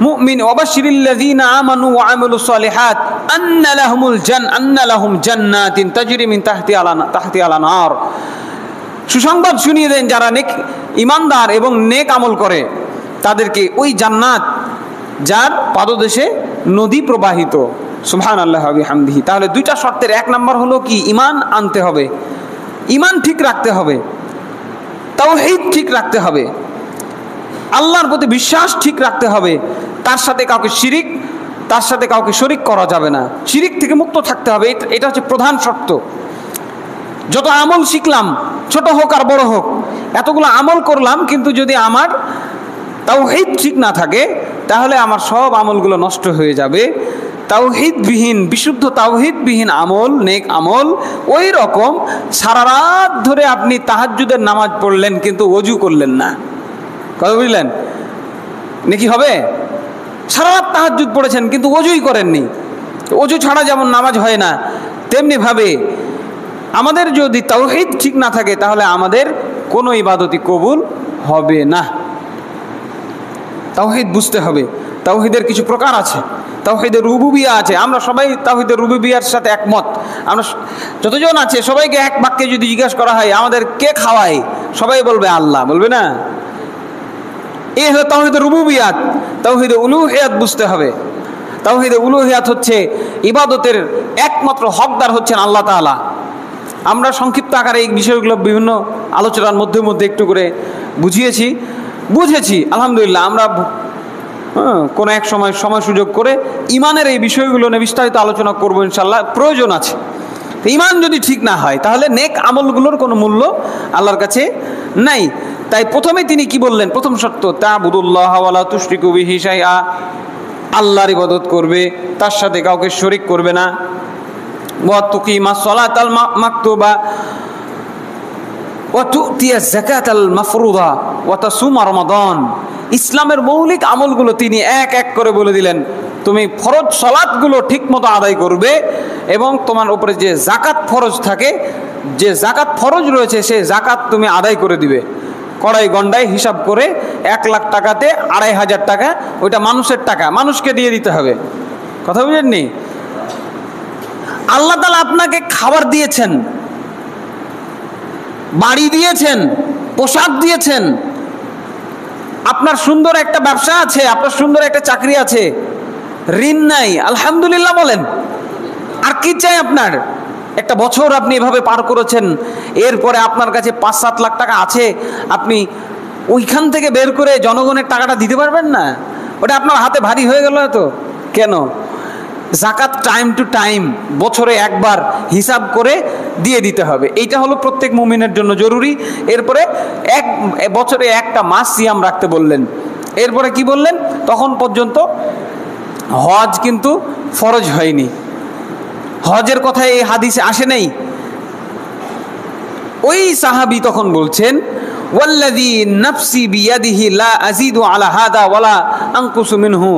Speaker 1: মুমিন ওয়াবাশশিরিল্লাযীনা আমানু ওয়া আমিলুস সালিহাত আন্না লাহুম জান্নাতিন তাজরি মিন তাহতিহাল আনহার, সুসংবাদ শুনিয়ে দেন যারা নেক ঈমানদার এবং নেক আমল করে তাদেরকে ওই জান্নাত যার পাদদেশে নদী প্রবাহিত। সুবহানাল্লাহি ওয়া বিহামদিহি। তাহলে 2টা শর্তের 1 নম্বর হলো কি? ঈমান আনতে হবে, ঈমান ঠিক রাখতে হবে, তাওহীদ ঠিক রাখতে হবে, আল্লাহর প্রতি বিশ্বাস ঠিক রাখতে হবে। তার সাথে কাউকে শরীক করা যাবে না, শিরিক থেকে মুক্ত থাকতে হবে। এটা হচ্ছে প্রধান শর্ত। যত আমল শিখলাম, ছোট হোক আর বড় হোক, এতগুলো আমল করলাম, কিন্তু যদি আমার তাওহীদ ঠিক না থাকে তাহলে আমার সব আমলগুলো নষ্ট হয়ে যাবে। তাওহীদবিহীন, বিশুদ্ধ তাওহীদবিহীন আমল, নেক আমল ওই রকম সারা রাত ধরে আপনি তাহাজ্জুদের নামাজ পড়লেন কিন্তু ওযু করলেন না, কথা বুঝলেন? নাকি হবে? সারা রাত তাহাজ্জুদ পড়েছেন কিন্তু ওযুই করেননি। ওযু ছাড়া যেমন নামাজ হয় না, তেমনিভাবে আমাদের যদি তাওহীদ ঠিক না থাকে তাহলে আমাদের কোনো ইবাদতই কবুল হবে না। তাওহীদ বুঝতে হবে। তাওহীদের কিছু প্রকার আছে, তাওহীদের রুবুবিয়া আছে। আমরা সবাই তাওহীদের রুবুবিয়ার সাথে একমত। আমরা যতজন আছে সবাইকে এক বাক্যে যদি জিজ্ঞাসা করা হয় আমাদের কে খাওয়ায়, সবাই বলবে আল্লাহ, বলবে না? এই হলো তাওহীদের রুবুবিয়াত। তাওহীদে উলুহিয়াত বুঝতে হবে। তাওহীদে উলুহিয়াত হচ্ছে ইবাদতের একমাত্র হকদার হচ্ছেন আল্লাহ তাআলা। আমরা সংক্ষিপ্ত আকারে এই বিষয়গুলো বিভিন্ন আলোচনার মধ্যে একটু করে বুঝেছি আলহামদুলিল্লাহ। আমরা কোনো এক সময় সুযোগ করে ঈমানের এই বিষয়গুলো নিয়ে বিস্তারিত আলোচনা করবো ইনশাআল্লাহ, প্রয়োজন আছে। ঈমান যদি ঠিক না হয় তাহলে নেক আমলগুলোর কোনো মূল্য আল্লাহর কাছে নাই। তাই প্রথমে তিনি কি বললেন? প্রথম শর্ত তা'বুদুল্লাহ ওয়া লা তুশরিকু বিহি শাইআ, আল্লাহর ইবাদত করবে, তার সাথে কাউকে শরীক করবে না। ওয়া তুকিমাস সালাতাল মাকতুবা ওয়া তুতিয়াজ যাকাতাল মাফরুদা ওয়া তাসুমা রমাদান। ইসলামের মৌলিক আমলগুলো তিনি এক এক করে বলে দিলেন। তুমি ফরজ সালাতগুলো ঠিকমতো আদায় করবে এবং তোমার উপরে যে যাকাত ফরজ থাকে, যে যাকাত ফরজ রয়েছে সেই যাকাত তুমি আদায় করে দিবে। কড়াই গন্ডায় হিসাব করে 1 লাখ টাকাতে 2,500 টাকা ওইটা মানুষের টাকা, মানুষকে দিয়ে দিতে হবে। কথা বুঝেননি? আল্লাহ তাআলা আপনাকে খাবার দিয়েছেন, বাড়ি দিয়েছেন, পোশাক দিয়েছেন, আপনার সুন্দর একটা ব্যবসা আছে, আপনার সুন্দর একটা চাকরি আছে, ঋণ নাই, আলহামদুলিল্লাহ বলেন। আর কি চাই আপনার? একটা বছর আপনি এভাবে পার করেছেন, এরপরে আপনার কাছে 5-7 লাখ টাকা আছে, আপনি ওইখান থেকে বের করে জনগণের টাকাটা দিতে পারবেন না? ওটা আপনার হাতে ভারী হয়ে গেল হয়তো। কেন? জাকাত টাইম টু টাইম, বছরে একবার হিসাব করে দিয়ে দিতে হবে। এইটা হলো প্রত্যেক মুমিনের জন্য জরুরি। এরপরে বছরে একটা মাস সিয়াম রাখতে বললেন। এরপরে কি বললেন? তখন পর্যন্ত হজ কিন্তু ফরজ হয়নি, হজের কথা এই হাদিসে আসে নাই। ওই সাহাবী তখন বলছেন, ওয়াল্লাযী নাফসি বিয়াদিহি লা আযীদু আলা হাদা ওয়ালা আনকুসু মিনহু,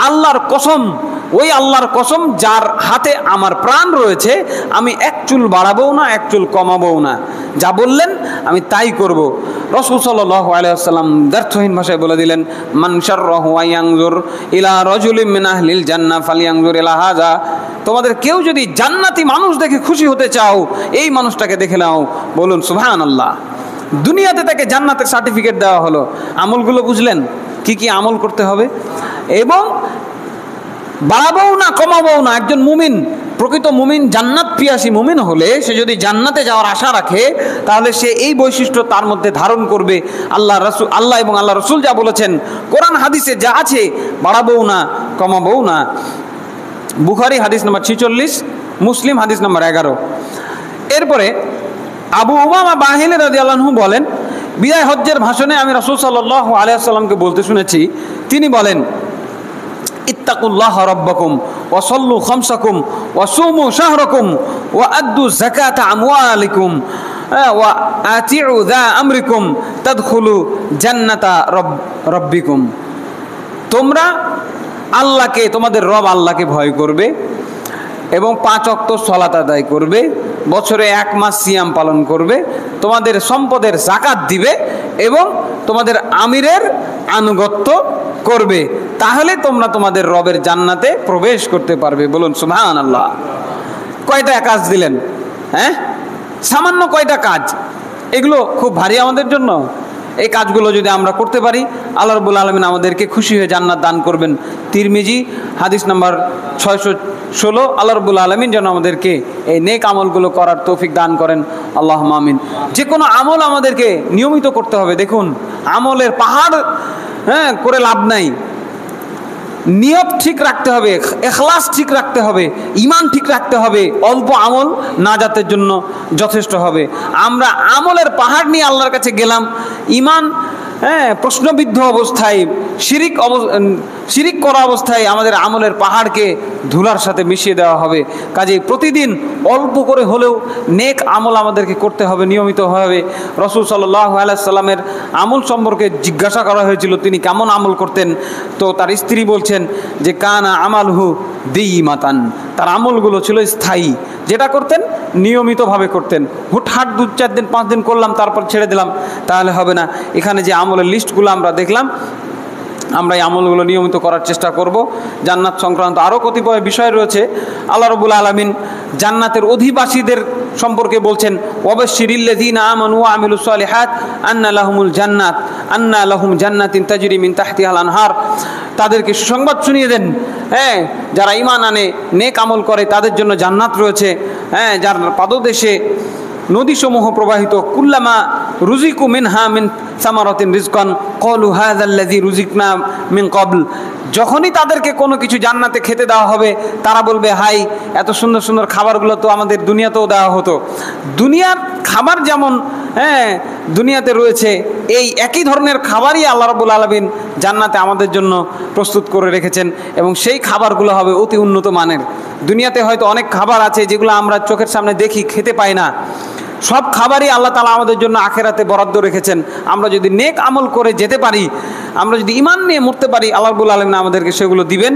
Speaker 1: আল্লাহর কসম, ওই আল্লাহর কসম যার হাতে আমার প্রাণ রয়েছে, আমি এক চুল বাড়াবো না, এক চুল কমাবো না, যা বললেন আমি তাই করব। রাসূল সাল্লাল্লাহু আলাইহি ওয়াসাল্লাম দ্ব্যর্থহীন ভাষায় বলে দিলেন, মান শাররাহু আয়ানজুর ইলা রাজুলিন মিন আহলিল জান্নাহ ফালয়ানজুর ইলা হাযা, তোমাদের কেউ যদি জান্নাতি মানুষ দেখে খুশি হতে চাও, এই মানুষটাকে দেখে নাও। বলুন সুবহানাল্লাহ। দুনিয়াতে তাকে জান্নাতের সার্টিফিকেট দেওয়া হলো। আমলগুলো বুঝলেন কি কি আমল করতে হবে, এবং বাড়াবও না কমাবও না। একজন মুমিন, প্রকৃত মুমিন, জান্নাত পিয়াসী মুমিন হলে সে যদি জান্নাতে যাওয়ার আশা রাখে, তাহলে সে এই বৈশিষ্ট্য তার মধ্যে ধারণ করবে। আল্লাহ এবং আল্লাহ রসুল যা বলেছেন, কোরআন হাদিসে যা আছে, বাড়াবও না কমাবও না। বুখারী হাদিস নম্বর 46, মুসলিম হাদিস নম্বর 11। এরপরে আবু উমামা বাহিলী রাদিয়াল্লাহু আনহু বলেন, বিদায় হজ্জের ভাষণে আমি রাসূল সাল্লাল্লাহু আলাইহি ওয়াসাল্লামকে বলতে শুনেছি, তিনি বলেন, ইত্তাকুল্লাহ রাব্বাকুম ওয়া সাল্লু খামসাকুম ওয়া সুমু শাহরাকুম ওয়া আদ্দু যাকাতা আমওয়ালিকুম ওয়া আতিউ যা আমরিকুম তাদখুলু জান্নাতা রাব্বিকুম। তোমরা আল্লাহকে, তোমাদের রব আল্লাহকে ভয় করবে এবং 5 ওয়াক্ত সালাত আদায় করবে, বছরে 1 মাস সিয়াম পালন করবে, তোমাদের সম্পদের যাকাত দিবে এবং তোমাদের আমিরের আনুগত্য করবে, তাহলে তোমরা তোমাদের রবের জান্নাতে প্রবেশ করতে পারবে। বলুন সুবহানাল্লাহ। কয়টা কাজ দিলেন? হ্যাঁ, সামান্য কয়টা কাজ, এগুলো খুব ভারী আমাদের জন্য। এই কাজগুলো যদি আমরা করতে পারি, আল্লাহ রাব্বুল আলামিন আমাদেরকে খুশি হয়ে জান্নাত দান করবেন। তিরমিজি হাদিস নাম্বার 616। আল্লাহ রাব্বুল আলামিন যেন আমাদেরকে এই নেক আমলগুলো করার তৌফিক দান করেন, আল্লাহুম্মা আমিন। যে কোনো আমল আমাদেরকে নিয়মিত করতে হবে। দেখুন, আমলের পাহাড় করে লাভ নাই, নিয়ত ঠিক রাখতে হবে, ইখলাস ঠিক রাখতে হবে, ঈমান ঠিক রাখতে হবে। অল্প আমল নাজাতের জন্য যথেষ্ট হবে। আমরা আমলের পাহাড় নিয়ে আল্লাহর কাছে গেলাম, ঈমান প্রশ্নবিদ্ধ অবস্থায়, শিরিক করা অবস্থায় আমাদের আমলের পাহাড়কে ধুলার সাথে মিশিয়ে দেওয়া হবে। কাজেই প্রতিদিন অল্প করে হলেও নেক আমল আমাদেরকে করতে হবে, নিয়মিত হবে। রাসূল সাল্লাল্লাহু আলাইহি সাল্লামের আমল সম্পর্কে জিজ্ঞাসা করা হয়েছিল, তিনি কেমন আমল করতেন। তো তার স্ত্রী বলছেন যে কানা আমালহু দিমাতান, তার আমলগুলো ছিল স্থায়ী, যেটা করতেন নিয়মিতভাবে করতেন। হুটহাট 2-4 দিন 5 দিন করলাম তারপর ছেড়ে দিলাম, তাহলে হবে না। এখানে যে আমলের লিস্টগুলো আমরা দেখলাম, আমরা এই আমলগুলো নিয়মিত করার চেষ্টা করব। জান্নাত সংক্রান্ত আরও কতিপয় বিষয় রয়েছে। আল্লাহ রাব্বুল আলামিন জান্নাতের অধিবাসীদের সম্পর্কে বলছেন, ওয়াবাশশিরিল্লাযীনা আমানু ওয়া আমিলুস সালিহাত আন্না লাহুম জান্নাতিন তাজরি মিন তাহতিহাল আনহার। তাদেরকে সুসংবাদ শুনিয়ে দেন, যারা ঈমান আনে, নেক আমল করে, তাদের জন্য জান্নাত রয়েছে, যার পাদদেশে নদীসমূহ প্রবাহিত। কুল্লামা রুজিকু মিনহা মিন সামারাতিন রিজকান ক্বালু হাযাল্লাযী রুজিকনা মিন ক্বাবল। যখনই তাদেরকে কোনো কিছু জান্নাতে খেতে দেওয়া হবে, তারা বলবে, হাই, এত সুন্দর সুন্দর খাবারগুলো তো আমাদের দুনিয়াতেও দেওয়া হতো। দুনিয়ার খাবার যেমন দুনিয়াতে রয়েছে, এই একই ধরনের খাবারই আল্লাহ রাব্বুল আলামিন জান্নাতে আমাদের জন্য প্রস্তুত করে রেখেছেন, এবং সেই খাবারগুলো হবে অতি উন্নত মানের। দুনিয়াতে হয়তো অনেক খাবার আছে যেগুলো আমরা চোখের সামনে দেখি, খেতে পাই না। সব খাবারই আল্লাহ তাআলা আমাদের জন্য আখিরাতে বরাদ্দ রেখেছেন। আমরা যদি নেক আমল করে যেতে পারি, আমরা যদি ঈমান নিয়ে মরতে পারি, আল্লাহ রাব্বুল আলামিন আমাদেরকে সেগুলো দিবেন।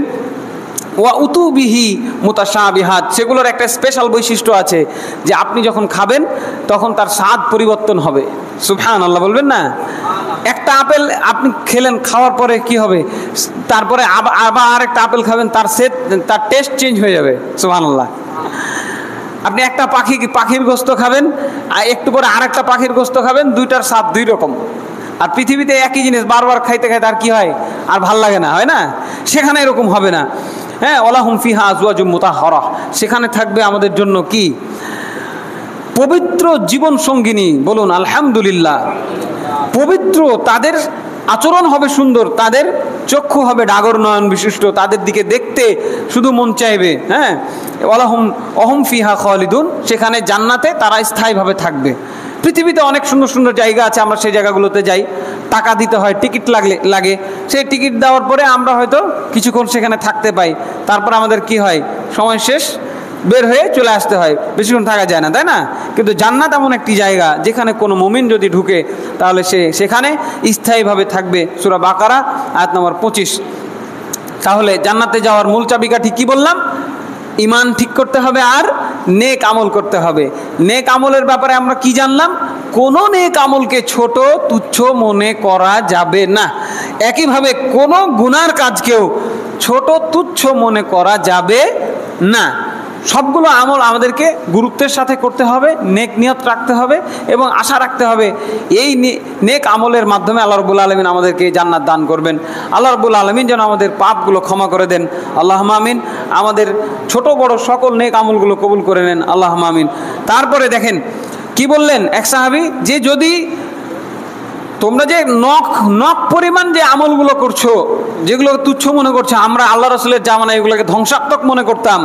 Speaker 1: ওয়া উতুবিহি মুতাশাবিহাত, সেগুলোর একটা স্পেশাল বৈশিষ্ট্য আছে যে আপনি যখন খাবেন তখন তার স্বাদ পরিবর্তন হবে। সুবহানাল্লাহ বলবেন না? একটা আপেল আপনি খেলেন, খাওয়ার পরে কি হবে, তারপরে আবার আরেকটা আপেল খাবেন, তার টেস্ট চেঞ্জ হয়ে যাবে। সুবহানাল্লাহ। আপনি একটা পাখির গোস্ত খাবেন, আর একটু পরে আর একটা পাখির গোস্ত খাবেন, দুইটার স্বাদ দুই রকম। আর পৃথিবীতে একই জিনিস বারবার খাইতে খাইতে আর কি হয়, আর ভাল লাগে না, হয় না? সেখানে এরকম হবে না। হ্যাঁ, ওয়ালাহুম ফিহা আজওয়াজুম মুতাহহারা, সেখানে থাকবে আমাদের জন্য কি? পবিত্র জীবন সঙ্গিনী। বলুন আলহামদুলিল্লাহ। পবিত্র, তাদের আচরণ হবে সুন্দর, তাদের চক্ষু হবে ডাগর নয়ন বিশিষ্ট, তাদের দিকে দেখতে শুধু মন চাইবে। হ্যাঁ, অহম ফিহা খালিদুন, সেখানে জান্নাতে তারা স্থায়ীভাবে থাকবে। পৃথিবীতে অনেক সুন্দর সুন্দর জায়গা আছে, আমরা সেই জায়গাগুলোতে যাই, টাকা দিতে হয়, টিকিট লাগে। সেই টিকিট দেওয়ার পরে আমরা হয়তো কিছুক্ষণ সেখানে থাকতে পাই, তারপর আমাদের কি হয়, সময় শেষ, বের হয়ে চলে আসতে হয়, বেশিক্ষণ থাকা যায় না, তাই না? কিন্তু জান্নাত এমন একটি জায়গা যেখানে কোনো মুমিন যদি ঢুকে তাহলে সে সেখানে স্থায়ীভাবে থাকবে। সূরা বাকারা আয়াত নম্বর 25। তাহলে জান্নাতে যাওয়ার মূল চাবিকাঠি কি বললাম? ঈমান ঠিক করতে হবে আর নেক আমল করতে হবে। নেক আমলের ব্যাপারে আমরা কি জানলাম? কোনো নেক আমলকে ছোট তুচ্ছ মনে করা যাবে না। একইভাবে কোনো গুনার কাজকেও ছোট তুচ্ছ মনে করা যাবে না। সবগুলো আমল আমাদেরকে গুরুত্বের সাথে করতে হবে, নেক নিয়ত রাখতে হবে এবং আশা রাখতে হবে এই নেক আমলের মাধ্যমে আল্লাহ রাব্বুল আলামিন আমাদেরকে জান্নাত দান করবেন। আল্লাহ রাব্বুল আলামিন যেন আমাদের পাপগুলো ক্ষমা করে দেন, আল্লাহুম্মা আমিন। আমাদের ছোট বড় সকল নেক আমলগুলো কবুল করে নেন, আল্লাহুম্মা আমিন। তারপরে দেখেন কি বললেন এক সাহাবী, যে যদি তোমরা যে নখ পরিমাণ যে আমলগুলো করছো, যেগুলো তুচ্ছ মনে করছো, আমরা আল্লাহ রসুলের জামানায় এগুলোকে ধ্বংসাত্মক মনে করতাম।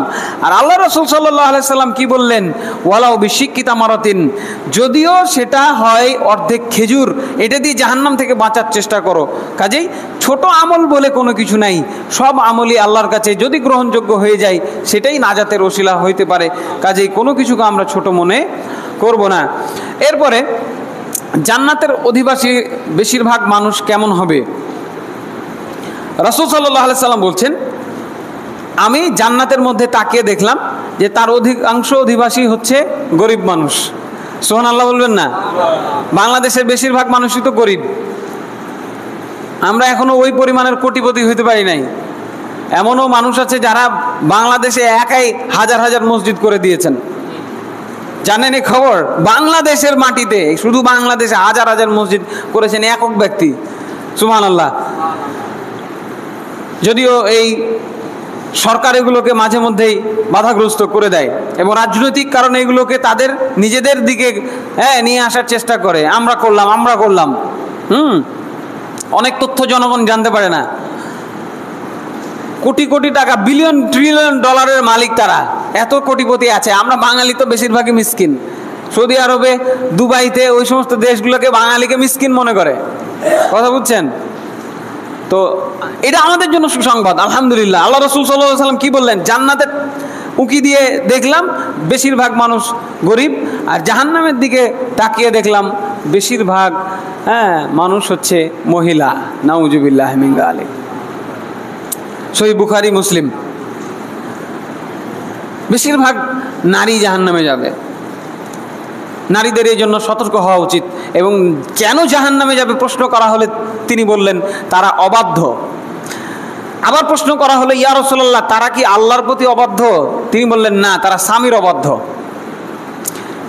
Speaker 1: আর আল্লাহ রসুল সাল্লাল্লাহু আলাইহি সাল্লাম কি বললেন? ওয়ালাউ বিশিক্কি তামারাতিন, যদিও সেটা হয় অর্ধেক খেজুর, এটা দিয়ে জাহান্নাম থেকে বাঁচার চেষ্টা করো। কাজেই ছোট আমল বলে কোনো কিছু নাই, সব আমলই আল্লাহর কাছে যদি গ্রহণযোগ্য হয়ে যায় সেটাই নাজাতের ওসিলা হইতে পারে। কাজেই কোনো কিছুকে আমরা ছোট মনে করব না। এরপরে জান্নাতের অধিবাসী বেশিরভাগ মানুষ কেমন হবে? রাসূল সাল্লাল্লাহু আলাইহি সাল্লাম বলছেন, আমি জান্নাতের মধ্যে তাকিয়ে দেখলাম যে তার অধিকাংশ অধিবাসী হচ্ছে গরিব মানুষ। সুবহানাল্লাহ বলবেন না? বাংলাদেশের বেশিরভাগ মানুষই তো গরিব। আমরা এখনো ওই পরিমাণের কোটিপতি হইতে পারি নাই। এমনও মানুষ আছে যারা বাংলাদেশে একাই হাজার হাজার মসজিদ করে দিয়েছেন। জানেন এই খবর? বাংলাদেশের মাটিতে, শুধু বাংলাদেশে হাজার হাজার মসজিদ করেছেন একক ব্যক্তি। সুবহানাল্লাহ। যদিও এই সরকার এগুলোকে মাঝে মধ্যেই বাধাগ্রস্ত করে দেয় এবং রাজনৈতিক কারণে এগুলোকে তাদের নিজেদের দিকে নিয়ে আসার চেষ্টা করে, আমরা করলাম। অনেক তথ্য জনগণ জানতে পারে না। কোটি কোটি টাকা, বিলিয়ন ট্রিলিয়ন ডলারের মালিক তারা, এত কোটিপতি আছে। আমরা বাঙালি তো বেশিরভাগই মিসকিন। সৌদি আরবে, দুবাইতে, ওই সমস্ত দেশগুলোকে বাঙালিকে মিসকিন মনে করে। কথা বুঝছেন তো? এটা আমাদের জন্য সুসংবাদ, আলহামদুলিল্লাহ। আল্লাহ রাসূল সাল্লাল্লাহু আলাইহি সাল্লাম কি বললেন? জান্নাতের উঁকি দিয়ে দেখলাম বেশিরভাগ মানুষ গরিব, আর জাহান্নামের দিকে তাকিয়ে দেখলাম বেশিরভাগ মানুষ হচ্ছে মহিলা। নাউজুবিল্লাহি মিন যালিক। সহিহ বুখারী, মুসলিম। বেশিরভাগ নারী জাহান্নামে যাবে। নারীদের এই জন্য সতর্ক হওয়া উচিত। এবং কেন জাহান্নামে যাবে প্রশ্ন করা হলে তিনি বললেন তারা অবাধ্য। আবার প্রশ্ন করা হলো, ইয়া রাসূলুল্লাহ, তারা কি আল্লাহর প্রতি অবাধ্য? তিনি বললেন না, তারা স্বামীর অবাধ্য।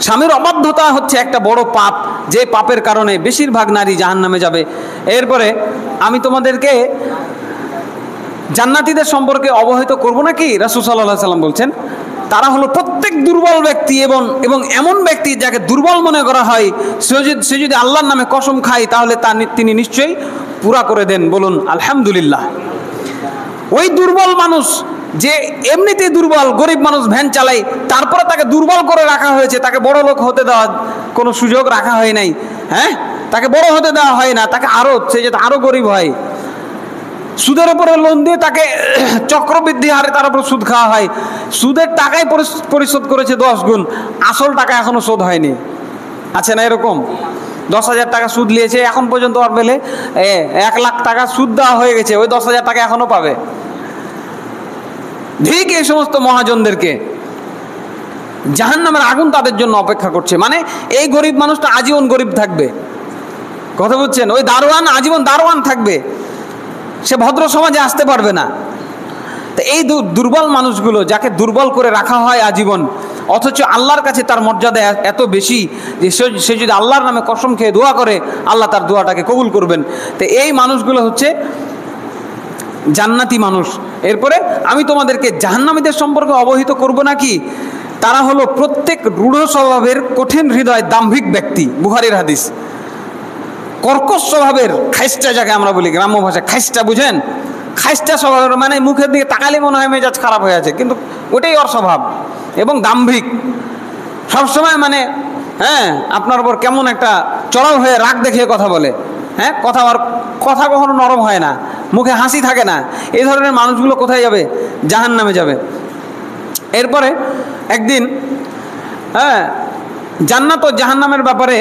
Speaker 1: স্বামীর অবাধ্যতা হচ্ছে একটা বড় পাপ, যে পাপের কারণে বেশিরভাগ নারী জাহান্নামে যাবে। এরপরে আমি তোমাদেরকে জান্নাতীদের সম্পর্কে অবহিত করব নাকি? রাসূল সাল্লাল্লাহু আলাইহি সাল্লাম বলছেন, তারা হলো প্রত্যেক দুর্বল ব্যক্তি এবং এমন ব্যক্তি যাকে দুর্বল মনে করা হয়, সে যদি আল্লাহর নামে কসম খায় তাহলে তিনি নিশ্চয়ই পুরা করে দেন। বলুন আলহামদুলিল্লাহ। ওই দুর্বল মানুষ যে এমনিতেই দুর্বল, গরিব মানুষ, ভ্যান চালায়, তারপরে তাকে দুর্বল করে রাখা হয়েছে, তাকে বড় লোক হতে দেওয়ার কোনো সুযোগ রাখা হয় নাই। তাকে বড় হতে দেওয়া হয় না, তাকে সে যাতে আরো গরিব হয়। সুদের উপরে লোন দিয়ে তাকে চক্রবৃদ্ধি হারে তার উপর সুদ খাওয়া হয়। সুদের টাকাই পরিশোধ করেছে 10 গুণ, আসল টাকা এখনো শোধ হয়নি। আছে না এরকম? 10,000 টাকা সুদ নিয়েছে, এখন পর্যন্ত আর পেলে 1 লাখ টাকা সুদ দেওয়া হয়ে গেছে, ওই 10,000 টাকা এখনো পাবে। ঠিক এই সমস্ত মহাজনদেরকে জাহান্নামের আগুন তাদের জন্য অপেক্ষা করছে। মানে এই গরিব মানুষটা আজীবন গরিব থাকবে। কথা বুঝছেন? ওই দারোয়ান আজীবন দারোয়ান থাকবে, সে ভদ্র সমাজে আসতে পারবে না। তো এই দুর্বল মানুষগুলো, যাকে দুর্বল করে রাখা হয় আজীবন, অথচ আল্লাহর কাছে তার মর্যাদা এত বেশি যে সে যদি আল্লাহর নামে কসম খেয়ে দোয়া করে আল্লাহ তার দোয়াটাকে কবুল করবেন। তো এই মানুষগুলো হচ্ছে জান্নাতি মানুষ। এরপরে আমি তোমাদেরকে জাহান্নামীদের সম্পর্কে অবহিত করব নাকি? তারা হলো প্রত্যেক রূঢ় স্বভাবের, কঠিন হৃদয়, দাম্ভিক ব্যক্তি। বুখারীর হাদিস। কর্কশ স্বভাবের, খাইস্টা, যাকে আমরা বলি গ্রাম্য ভাষায় খাইস্টা, বুঝেন? খাইস্টা স্বভাবের মানে মুখের দিকে তাকালে মনে হয় মেজাজ খারাপ হয়ে আছে, কিন্তু ওটাই ওর স্বভাব। এবং দাম্ভিক, সবসময় মানে আপনার উপর কেমন একটা চড়াও হয়ে রাগ দেখিয়ে কথা বলে। কথা কখনো নরম হয় না, মুখে হাসি থাকে না। এই ধরনের মানুষগুলো কোথায় যাবে? জাহান্নামে যাবে। এরপরে একদিন জান্নাত ও জাহান্নামের ব্যাপারে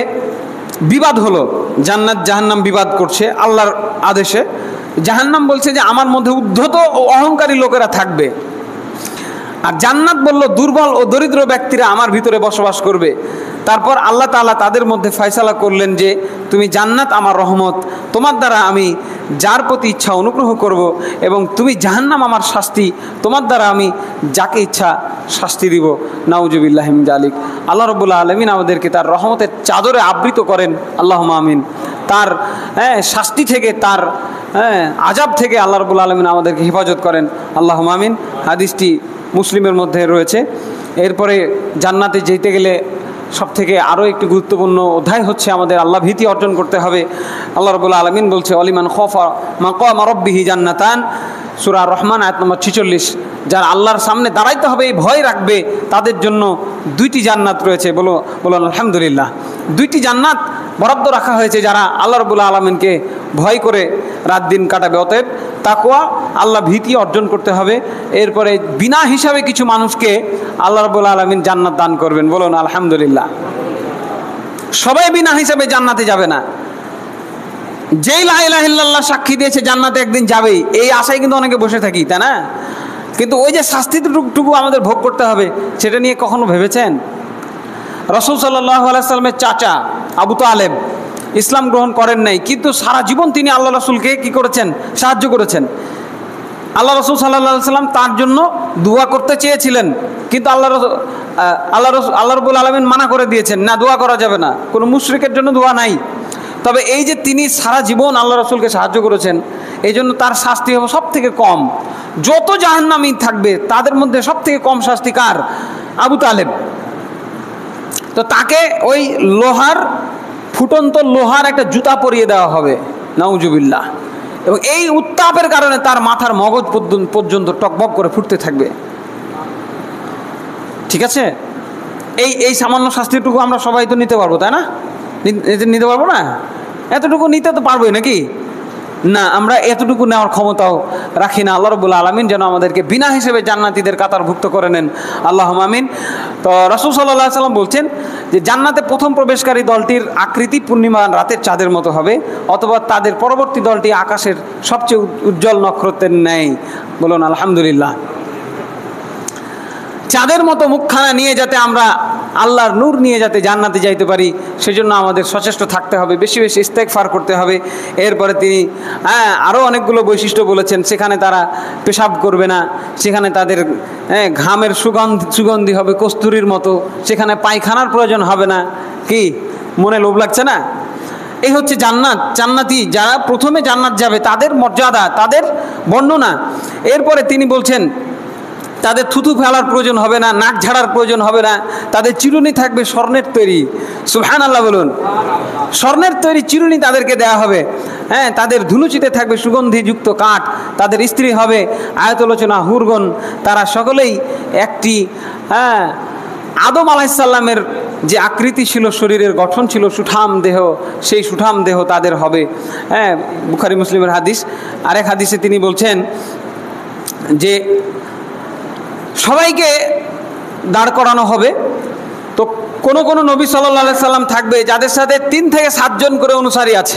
Speaker 1: বিবাদ হলো। জান্নাত জাহান্নাম বিবাদ করছে আল্লাহর আদেশে। জাহান্নাম বলছে যে আমার মধ্যে উদ্ধত ও অহংকারী লোকেরা থাকবে, আর জান্নাত বলল দুর্বল ও দরিদ্র ব্যক্তিরা আমার ভিতরে বসবাস করবে। তারপর আল্লাহ তাআলা তাদের মধ্যে ফয়সালা করলেন যে তুমি জান্নাত আমার রহমত, তোমার দ্বারা আমি যার প্রতি ইচ্ছা অনুগ্রহ করব, এবং তুমি জাহান্নাম আমার শাস্তি, তোমার দ্বারা আমি যাকে ইচ্ছা শাস্তি দিব। নাউজুবিল্লাহি মিন যালিক। আল্লাহ রাব্বুল আলামিন আমাদেরকে তার রহমতের চাদরে আবৃত করেন, আল্লাহুম্মা আমিন। তার শাস্তি থেকে, তার আযাব থেকে আল্লাহ রাব্বুল আলামিন আমাদেরকে হেফাজত করেন, আল্লাহুম্মা আমিন। হাদিসটি মুসলিমের মধ্যে রয়েছে। এরপরে জান্নাতে যেতে গেলে সবথেকে আরও একটি গুরুত্বপূর্ণ অধ্যায় হচ্ছে আমাদের আল্লাহ ভীতি অর্জন করতে হবে। আল্লাহ রাব্বুল আলামিন বলছে অলিমান খাফা মাকামা রাব্বিহি জান্নাতান, সূরা রহমান আয়াত নম্বর 46। যারা আল্লাহর সামনে দাঁড়াইতে হবে এই ভয় রাখবে, তাদের জন্য দুইটি জান্নাত রয়েছে। বলুন আলহামদুলিল্লাহ। দুইটি জান্নাত বরাদ্দ রাখা হয়েছে যারা আল্লাহ রাব্বুল আলামিনকে ভয় করে রাত দিন কাটাবে। অতএব তাকওয়া, আল্লাহ ভীতি অর্জন করতে হবে। এরপরে বিনা হিসাবে কিছু মানুষকে আল্লাহ রাব্বুল আলামিন জান্নাত দান করবেন। বলুন আলহামদুলিল্লাহ। সবাই বিনা হিসাবে জান্নাতে যাবে না। যেই লা ইলাহা ইল্লাল্লাহ সাক্ষী দিয়েছে জান্নাতে একদিন যাবেই, এই আশায় কিন্তু অনেকে বসে থাকি, তাই না? কিন্তু ওই যে শাস্তিটুকু আমাদের ভোগ করতে হবে, সেটা নিয়ে কখনো ভেবেছেন? রাসূল সাল্লাল্লাহু আলাইহি সাল্লামের চাচা আবু তালেব ইসলাম গ্রহণ করেন নাই, কিন্তু সারা জীবন তিনি আল্লাহ রাসূলকে কি করেছেন? সাহায্য করেছেন। আল্লাহ রাসূল সাল্লাল্লাহু আলাইহি সাল্লাম তার জন্য দোয়া করতে চেয়েছিলেন, কিন্তু আল্লাহ রাব্বুল আলামিন মানা করে দিয়েছেন, না, দোয়া করা যাবে না, কোনো মুশরিকের জন্য দোয়া নাই। তবে এই যে তিনি সারা জীবন আল্লাহ রাসূলকে সাহায্য করেছেন, এই জন্য তার শাস্তি হবে সব থেকে কম। যত জাহান্নামী থাকবে তাদের মধ্যে সব থেকে কম শাস্তি কার? আবু তালেব। তো তাকে ওই ফুটন্ত লোহার একটা জুতা পরিয়ে দেওয়া হবে, নাউজুবিল্লাহ। এবং এই উত্তাপের কারণে তার মাথার মগজ পর্যন্ত টকবক করে ফুটতে থাকবে। ঠিক আছে? এই সামান্য শাস্তিটুকু আমরা সবাই তো নিতে পারবো, তাই না? নিতে পারবো না? এতটুকু নিতে তো পারবোই নাকি? না, আমরা এতটুকু নেওয়ার ক্ষমতাও রাখি না। আল্লাহ রাব্বুল আলামিন যেন আমাদেরকে বিনা হিসেবে জান্নাতীদের কাতারভুক্ত করে নেন, আল্লাহুম্মা আমিন। তো রাসূল সাল্লাল্লাহু আলাইহি সাল্লাম বলছেন যে জান্নাতে প্রথম প্রবেশকারী দলটির আকৃতি পূর্ণিমা রাতের চাঁদের মতো হবে, অথবা তাদের পরবর্তী দলটি আকাশের সবচেয়ে উজ্জ্বল নক্ষত্রের ন্যায়। বলুন আলহামদুলিল্লাহ। চাঁদের মতো মুখখানা নিয়ে যাতে আমরা আল্লাহর নূর নিয়ে যাতে জান্নাতে যাইতে পারি, সেজন্য আমাদের সচেষ্ট থাকতে হবে, বেশি বেশি ইস্তেগফার করতে হবে। এরপরে তিনি আরও অনেকগুলো বৈশিষ্ট্য বলেছেন। সেখানে তারা পেশাব করবে না, সেখানে তাদের ঘামের সুগন্ধি হবে কস্তুরীর মতো, সেখানে পায়খানার প্রয়োজন হবে না। কি মনে লোভ লাগছে না? এই হচ্ছে জান্নাতি যারা প্রথমে জান্নাত যাবে, তাদের মর্যাদা, তাদের বর্ণনা। এরপরে তিনি বলছেন তাদের থুতু ফেলার প্রয়োজন হবে না, নাক ঝাড়ার প্রয়োজন হবে না, তাদের চিরুনি থাকবে স্বর্ণের তৈরি। সুবহানাল্লাহ বলুন। স্বর্ণের তৈরি চিরুনি তাদেরকে দেওয়া হবে। তাদের ধুনুচিতে থাকবে সুগন্ধিযুক্ত কাঠ, তাদের স্ত্রী হবে আয়াতলোচনা হুরগণ। তারা সকলেই একটি আদম আলাইহিস সালামের যে আকৃতি ছিল, শরীরের গঠন ছিল সুঠাম দেহ, সেই সুঠাম দেহ তাদের হবে। বুখারী মুসলিমের হাদিস। আরেক হাদিসে তিনি বলছেন যে সবাইকে দাঁড় করানো হবে। তো কোন নবী সাল্লাল্লাহু আলাইহি সাল্লাম থাকবে যাদের সাথে 3 থেকে 7 জন করে অনুসারী আছে,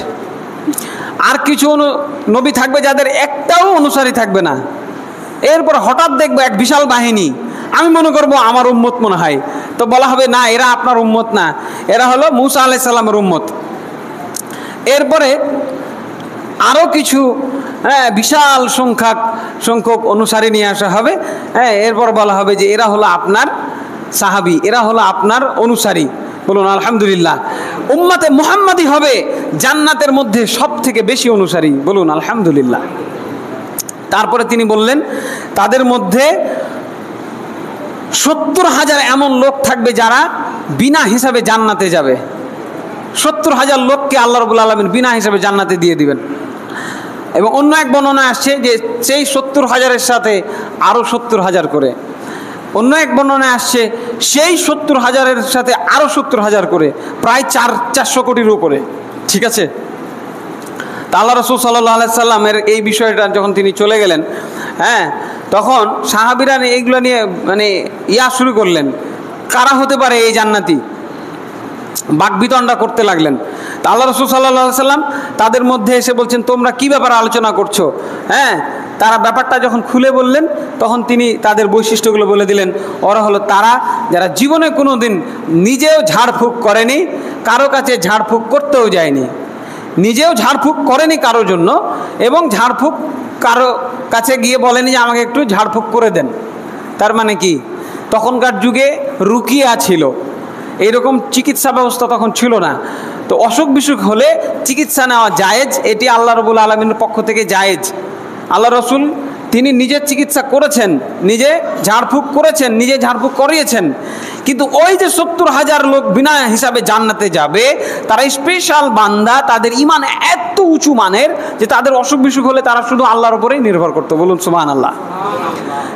Speaker 1: আর কিছু নবী থাকবে যাদের একটাও অনুসারী থাকবে না। এরপর হঠাৎ দেখবো এক বিশাল বাহিনী, আমি মনে করবো আমার উম্মত মনে হয়, তো বলা হবে না, এরা আপনার উম্মত না, এরা হলো মূসা আলাইহিস সালামের উম্মত। এরপরে আরও কিছু বিশাল সংখ্যক অনুসারী নিয়ে আসা হবে। এরপর বলা হবে যে এরা হলো আপনার সাহাবী, এরা হলো আপনার অনুসারী। বলুন আলহামদুলিল্লাহ। উম্মতে মুহাম্মাদি হবে জান্নাতের মধ্যে সব থেকে বেশি অনুসারী। বলুন আলহামদুলিল্লাহ। তারপরে তিনি বললেন তাদের মধ্যে 70,000 এমন লোক থাকবে যারা বিনা হিসাবে জান্নাতে যাবে। 70,000 লোককে আল্লাহ রাব্বুল আলামিন বিনা হিসাবে জান্নাতে দিয়ে দিবেন। এবং অন্য এক বর্ণনায় আসছে যে সেই 70,000-এর সাথে আরও 70,000 করে, অন্য এক বর্ণনায় আসছে সেই 70,000-এর সাথে আরও 70,000 করে, প্রায় 400 কোটির উপরে। ঠিক আছে। তা আল্লাহ রাসূল সাল্লাল্লাহু আলাইহি সাল্লামের এই বিষয়টা যখন তিনি চলে গেলেন, হ্যাঁ, তখন সাহাবীরা এইগুলো নিয়ে মানে শুরু করলেন, কারা হতে পারে এই জান্নাতি, বাকবিতণ্ডা করতে লাগলেন। তা আল্লাহ রাসূল সাল্লাল্লাহু আলাইহি সাল্লাম তাদের মধ্যে এসে বলছেন, তোমরা কি ব্যাপারে আলোচনা করছো? হ্যাঁ, তারা ব্যাপারটা যখন খুলে বললেন তখন তিনি তাদের বৈশিষ্ট্যগুলো বলে দিলেন। ওরা হলো তারা যারা জীবনে কোনো দিন নিজেও ঝাড়ফুঁক করেনি, কারো কাছে ঝাড়ফুঁক করতেও যায়নি, নিজেও ঝাড়ফুঁক করেনি কারোর জন্য, এবং ঝাড়ফুঁক কারো কাছে গিয়ে বলেনি যে আমাকে একটু ঝাড়ফুঁক করে দেন। তার মানে কি, তখনকার যুগে রুকিয়া ছিল, এইরকম চিকিৎসা ব্যবস্থা তখন ছিল না। তো অসুখ বিসুখ হলে চিকিৎসা নেওয়া জায়েজ, এটি আল্লাহ রাব্বুল আলামিনের পক্ষ থেকে জায়েজ। আল্লাহ রসুল তিনি নিজের চিকিৎসা করেছেন, নিজে ঝাড়ফুঁক করেছেন, নিজে ঝাড়ফুঁক করিয়েছেন। কিন্তু ওই যে 70,000 লোক বিনা হিসাবে জান্নাতে যাবে, তারা স্পেশাল বান্দা, তাদের ঈমান এত উঁচু মানের যে তাদের অসুখ বিসুখ হলে তারা শুধু আল্লাহর উপরেই নির্ভর করতো। বলুন সুবহানাল্লাহ।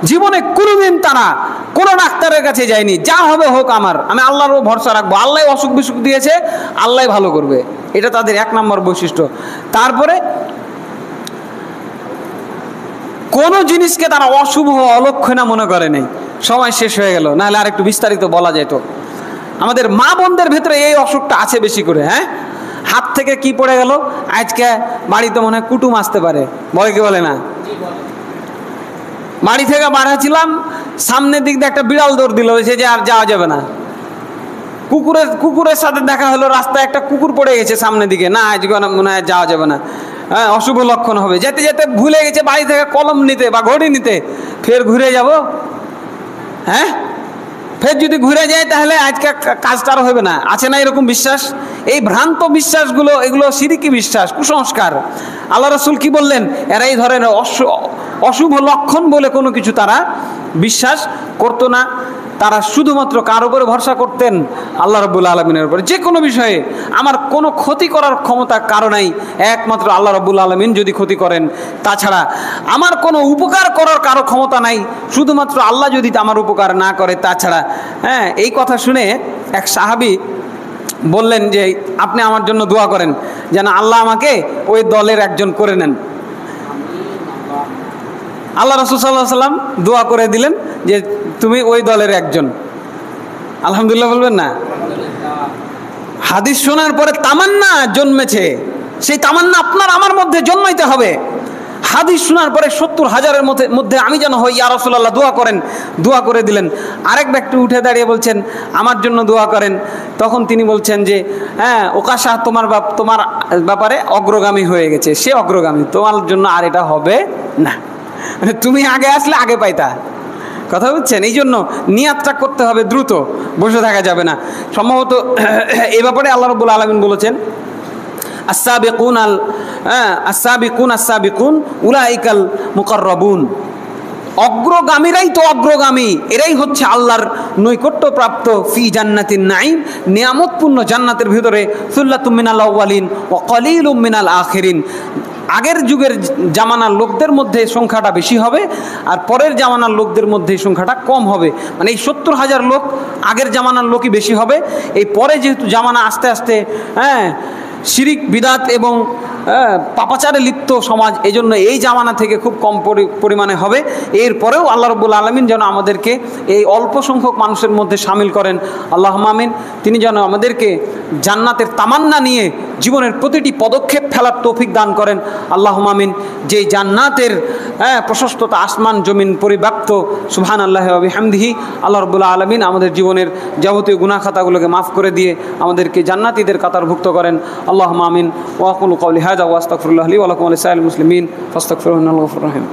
Speaker 1: জীবনে কোনোদিন তারা কোনো ডাক্তারের কাছে যায়নি, যা হবে হোক আমি আল্লাহর উপর ভরসা রাখবো, আল্লাহ অসুখ বিসুখ দিয়েছে, আল্লাহ ভালো করবে, এটা তাদের 1 নম্বর বৈশিষ্ট্য। তারপরে কোনো জিনিসকে তারা অশুভ অলক্ষণা মনে করে নেই। সময় শেষ হয়ে গেল, নাহলে আর একটু বিস্তারিত বলা যেত। আমাদের মা বোনদের ভেতরে এই অসুখটা আছে বেশি করে। হ্যাঁ, হাত থেকে কি পড়ে গেল, আজকে বাড়িতে মনে হয় কুটুম আসতে পারে, বলে কি বলে না, বাড়ি থেকে বাড়াচ্ছিলাম, সামনের দিক দিয়ে একটা বিড়াল দৌড় দিল, সে যে আর যাওয়া যাবে না। কুকুরের সাথে দেখা হলো, রাস্তায় একটা কুকুর পড়ে গেছে সামনের দিকে, না আজকে মনে হয় যাওয়া যাবে না, হ্যাঁ, অশুভ লক্ষণ হবে। যেতে যেতে ভুলে গেছে বাড়ি থেকে কলম নিতে বা ঘড়ি নিতে, ফের ঘুরে যাব। হ্যাঁ, ফের যদি ঘুরে যায় তাহলে আজকে কাজটা আর হবে না। আছে না এরকম বিশ্বাস? এই ভ্রান্ত বিশ্বাসগুলো, এগুলো শিরকি বিশ্বাস, কুসংস্কার। আল্লাহ রাসূল কি বললেন? এরা এই ধরনের অশুভ লক্ষণ বলে কোনো কিছু তারা বিশ্বাস করতো না। তারা শুধুমাত্র কার উপরে ভরসা করতেন? আল্লাহ রাব্বুল আলামিনের উপরে। যে কোনো বিষয়ে আমার কোনো ক্ষতি করার ক্ষমতা কারো নাই, একমাত্র আল্লাহ রাব্বুল আলামিন যদি ক্ষতি করেন, তাছাড়া আমার কোনো উপকার করার কারো ক্ষমতা নাই, শুধুমাত্র আল্লাহ যদি আমার উপকার না করে, তাছাড়া। হ্যাঁ, এই কথা শুনে এক সাহাবী বললেন যে আপনি আমার জন্য দোয়া করেন যেন আল্লাহ আমাকে ওই দলের একজন করে নেন। আল্লাহ রাসূল সাল্লাল্লাহু আলাইহি ওয়াসাল্লাম দোয়া করে দিলেন যে তুমি ওই দলের একজন। আলহামদুলিল্লাহ বলবেন না? হাদিস শোনার পরে তামান্না জন্মেছে, সেই তামান্না আপনার আমার মধ্যে জন্মাইতে হবে। হাদিস শোনার পরে 70,000-এর মধ্যে আমি যেন হই, ইয়া রাসূলুল্লাহ দোয়া করেন। দোয়া করে দিলেন। আরেক ব্যক্তি উঠে দাঁড়িয়ে বলছেন আমার জন্য দোয়া করেন। তখন তিনি বলছেন যে হ্যাঁ, ওকাশা তোমার ব্যাপারে অগ্রগামী হয়ে গেছে, সে অগ্রগামী, তোমার জন্য আর এটা হবে না। মানে তুমি আগে আসলে আগে পাইতা, কথা বুঝছেন? এই জন্য নিয়াতটা করতে হবে দ্রুত, বসে থাকা যাবে না। সম্ভবত এই ব্যাপারে আল্লাহ রাব্বুল আলামিন বলেছেন আস-সাবিকুন উলাইকাল মুকাররাবুন। অগ্রগামীরাই তো অগ্রগামী, এরাই হচ্ছে আল্লাহর নৈকট্যপ্রাপ্ত ফি জান্নাতিন নাঈম, নিয়ামতপূর্ণ জান্নাতের ভিতরে। সুল্লাতুম মিনাল আউয়ালিন ওয়া কালিলুম মিনাল আখিরিন। আগের যুগের জামানার লোকদের মধ্যে সংখ্যাটা বেশি হবে, আর পরের জামানার লোকদের মধ্যে সংখ্যাটা কম হবে। মানে এই 70,000 লোক আগের জামানার লোকই বেশি হবে। এই পরে যেহেতু জামানা আস্তে আস্তে শিরিক বিদাত এবং পাপাচারে লিপ্ত সমাজ, এই জন্য এই জামানা থেকে খুব কম পরিমাণে হবে। এরপরেও আল্লাহ রাব্বুল আলামিন যেন আমাদেরকে এই অল্প সংখ্যক মানুষের মধ্যে শামিল করেন, আল্লাহুম্মা আমিন। তিনি যেন আমাদেরকে জান্নাতের তামান্না নিয়ে জীবনের প্রতিটি পদক্ষেপ ফেলার তৌফিক দান করেন, আল্লাহুম্মা আমিন। যেই জান্নাতের প্রশস্ততা আসমান জমিন পরিব্যাপ্ত, সুবহানাল্লাহি ওয়া বিহামদিহি। আল্লাহ রাব্বুল আলামিন আমাদের জীবনের যাবতীয় গুনাহ খাতাগুলোকে মাফ করে দিয়ে আমাদেরকে জান্নাতীদের কাতারভুক্ত করেন, আল্লাহুম্মা আমিন। ওয়া আকুলু কাওলি হাযা ওয়া আস্তাগফিরুল্লাহ লি ওয়া লাকুম ওয়া লিসাইরিল মুসলিমিন ফাস্তাগফিরুহু ইন্নাহু গফুরুর রহিম।